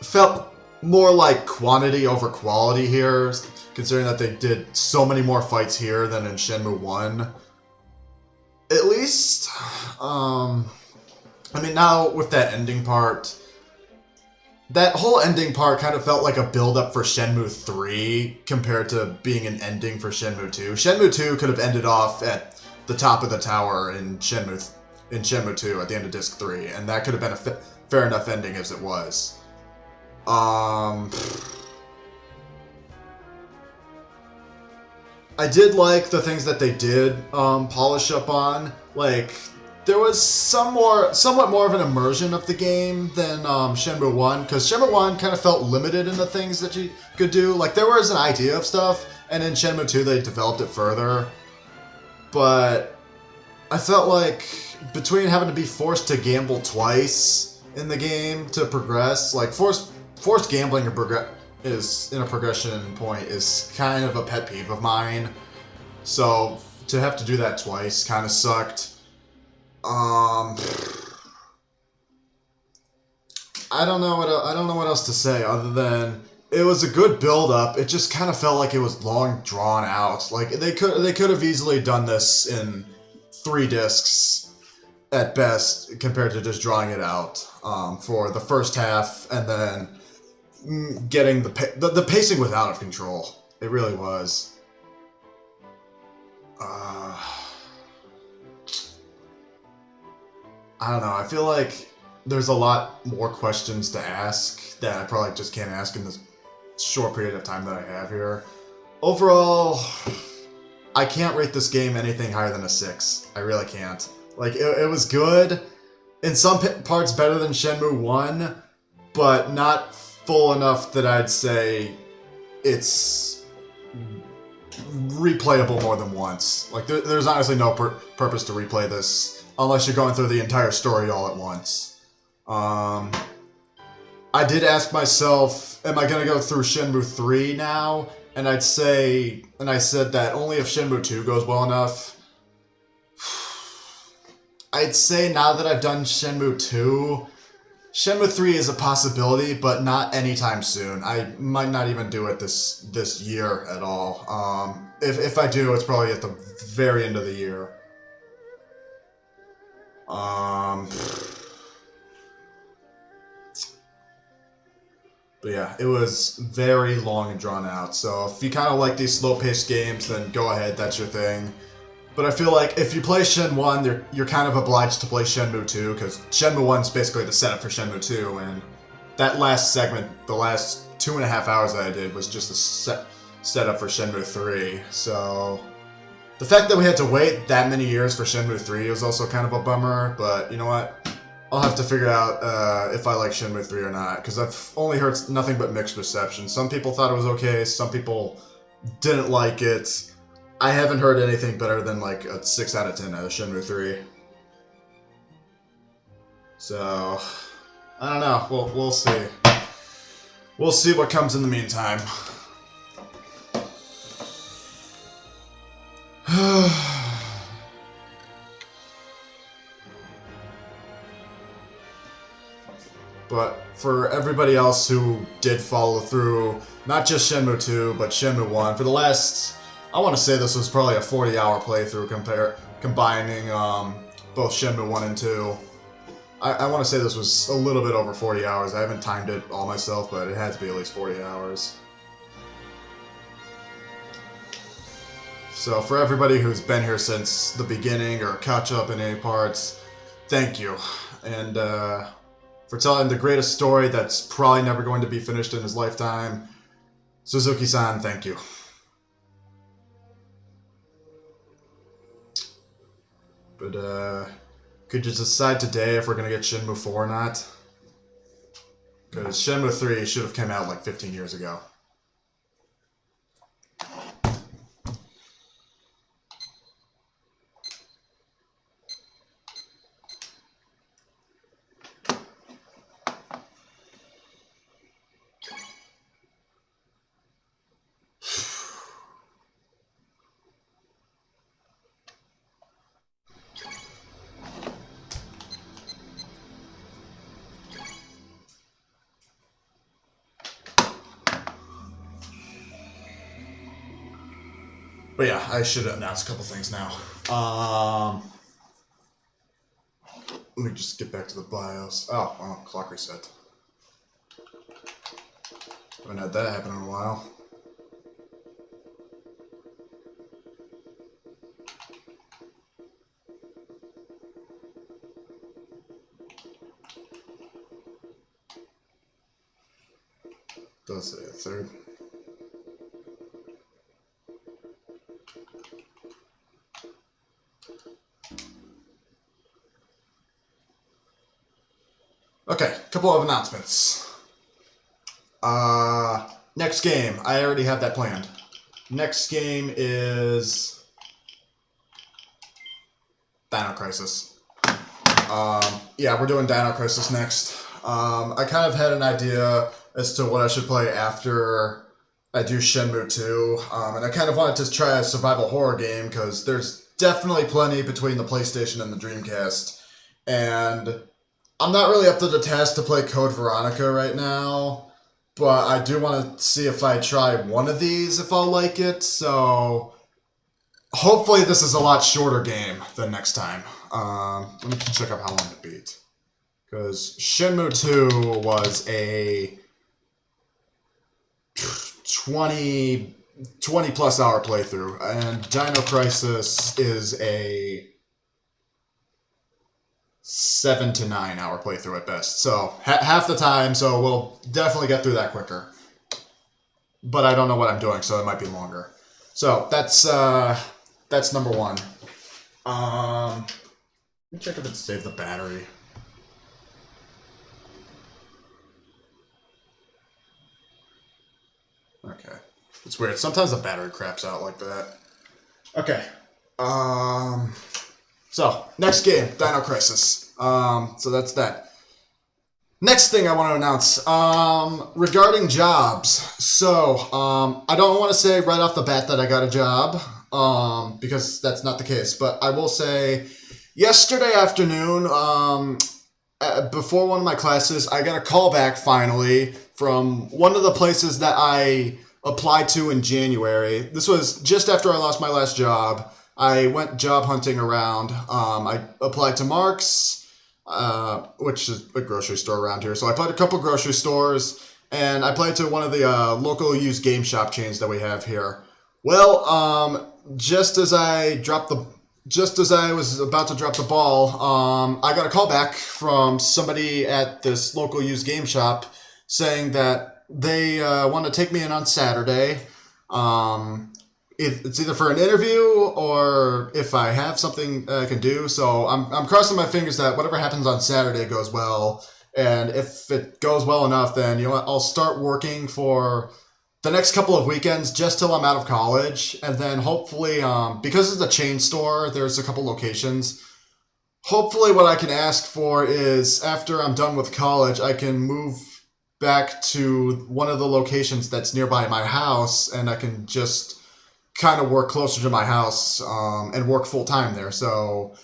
felt more like quantity over quality here, considering that they did so many more fights here than in Shenmue 1. At least, I mean, now with that ending part, that whole ending part kind of felt like a build-up for Shenmue 3 compared to being an ending for Shenmue 2. Shenmue 2 could have ended off at the top of the tower in Shenmue 2 at the end of Disc 3, and that could have been a fair enough ending as it was. I did like the things that they did polish up on. Like, there was somewhat more of an immersion of the game than Shenmue 1, because Shenmue 1 kind of felt limited in the things that you could do. Like, there was an idea of stuff, and in Shenmue 2 they developed it further. But I felt like between having to be forced to gamble twice in the game to progress, like forced gambling in a progression point is kind of a pet peeve of mine. So to have to do that twice kind of sucked. I don't know what else to say other than it was a good build up. It just kind of felt like it was long drawn out. Like they could have easily done this in 3 discs at best compared to just drawing it out for the first half and then getting the pacing was out of control. It really was. I don't know. I feel like there's a lot more questions to ask that I probably just can't ask in this short period of time that I have here. Overall, I can't rate this game anything higher than a 6. I really can't. Like, it was good. In some parts better than Shenmue 1, but not full enough that I'd say it's replayable more than once. Like, there's honestly no purpose to replay this unless you're going through the entire story all at once. I did ask myself, am I going to go through Shenmue 3 now? And I said that only if Shenmue 2 goes well enough. I'd say now that I've done Shenmue 2, Shenmue 3 is a possibility, but not anytime soon. I might not even do it this year at all. If I do, it's probably at the very end of the year. But yeah, it was very long and drawn out. So if you kind of like these slow-paced games, then go ahead, that's your thing. But I feel like if you play Shen 1, you're kind of obliged to play Shenmue 2, because Shenmue 1 is basically the setup for Shenmue 2, and that last segment, the last 2.5 hours that I did, was just a setup for Shenmue 3. So the fact that we had to wait that many years for Shenmue 3 was also kind of a bummer, but you know what? I'll have to figure out if I like Shenmue 3 or not, because I've only heard nothing but mixed reception. Some people thought it was okay, some people didn't like it. I haven't heard anything better than like a 6 out of 10 out of Shenmue 3. So, I don't know. We'll see. We'll see what comes in the meantime. But for everybody else who did follow through, not just Shenmue 2, but Shenmue 1, for the last, I want to say this was probably a 40-hour playthrough combining both Shenmue 1 and 2. I want to say this was a little bit over 40 hours. I haven't timed it all myself, but it had to be at least 40 hours. So for everybody who's been here since the beginning or catch up in any parts, thank you. And for telling the greatest story that's probably never going to be finished in his lifetime, Suzuki-san, thank you. But could you decide today if we're going to get Shenmue 4 or not? Because Shenmue 3 should have come out like 15 years ago. But yeah, I should announce a couple things now. Let me just get back to the BIOS. Oh, well, clock reset. Haven't had that happen in a while. Does say a third. Okay, couple of announcements. Next game, I already have that planned. Next game is Dino Crisis. Yeah, we're doing Dino Crisis next. I kind of had an idea as to what I should play after I do Shenmue 2, and I kind of wanted to try a survival horror game because there's definitely plenty between the PlayStation and the Dreamcast, and I'm not really up to the task to play Code Veronica right now, but I do want to see if I try one of these, if I'll like it, so hopefully this is a lot shorter game than next time. Let me check out how long it beat. Because Shenmue 2 was a 20 plus hour playthrough, and Dino Crisis is a 7 to 9 hour playthrough at best. So half the time, so we'll definitely get through that quicker. But I don't know what I'm doing, so it might be longer. So that's number one. Let me check if it saved the battery. Okay. It's weird. Sometimes the battery craps out like that. Okay. So, next game, Dino Crisis. So that's that. Next thing I want to announce, regarding jobs. So, I don't want to say right off the bat that I got a job, because that's not the case. But I will say, yesterday afternoon, before one of my classes, I got a call back finally from one of the places that I applied to in January. This was just after I lost my last job. I went job hunting around. I applied to Mark's, which is a grocery store around here. So I applied to a couple grocery stores, and I applied to one of the local used game shop chains that we have here. Well, just as I dropped the just as I was about to drop the ball, I got a call back from somebody at this local used game shop saying that they want to take me in on Saturday. It's either for an interview or if I have something I can do. So I'm crossing my fingers that whatever happens on Saturday goes well. And if it goes well enough, then you know what, I'll start working for the next couple of weekends just till I'm out of college. And then hopefully, because it's a chain store, there's a couple locations. Hopefully what I can ask for is after I'm done with college, I can move back to one of the locations that's nearby my house, and I can just kind of work closer to my house and work full-time there. So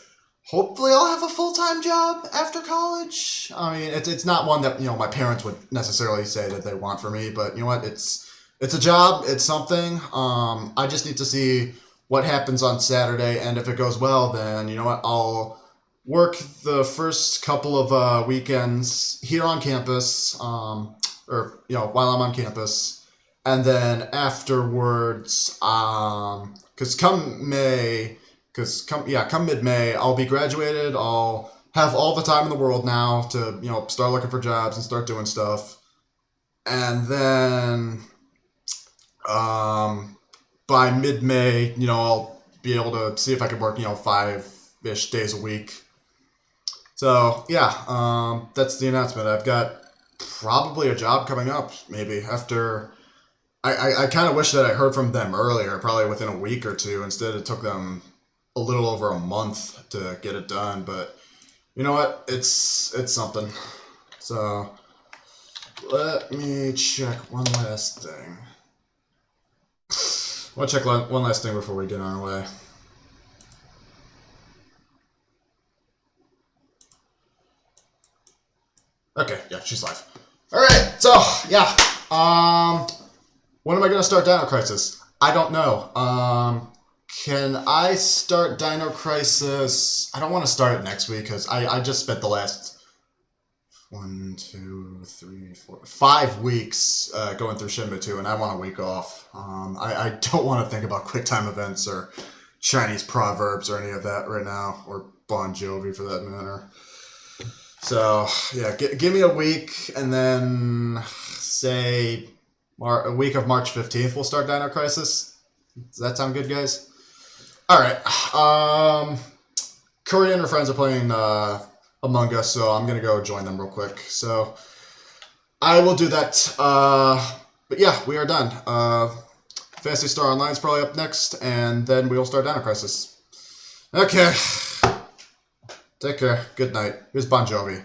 hopefully I'll have a full-time job after college. I mean, it's not one that, you know, my parents would necessarily say that they want for me, but you know what? It's a job. It's something. I just need to see what happens on Saturday, and if it goes well, then you know what? I'll work the first couple of weekends here on campus, or you know, while I'm on campus. And then afterwards, because come mid-May, I'll be graduated. I'll have all the time in the world now to, you know, start looking for jobs and start doing stuff. And then, by mid-May, you know, I'll be able to see if I can work, you know, 5-ish days a week. So yeah, that's the announcement. I've got probably a job coming up, maybe after. I kind of wish that I heard from them earlier, probably within a week or two. Instead, it took them a little over a month to get it done. But you know what? It's something. So let me check one last thing. I want to check one last thing before we get on our way. Okay, yeah, she's live. All right, so yeah, when am I gonna start Dino Crisis? I don't know. Can I start Dino Crisis? I don't want to start it next week because I just spent the last 5 weeks going through Shenmue II, and I want a week off. I don't want to think about QuickTime events or Chinese proverbs or any of that right now, or Bon Jovi for that matter. So yeah, give me a week, and then say a week of March 15th, we'll start Dino Crisis. Does that sound good, guys? All right. Korean and her friends are playing Among Us, so I'm gonna go join them real quick. So I will do that. But yeah, we are done. Fantasy Star Online is probably up next, and then we'll start Dino Crisis. Okay. Take care. Good night. Here's Bon Jovi.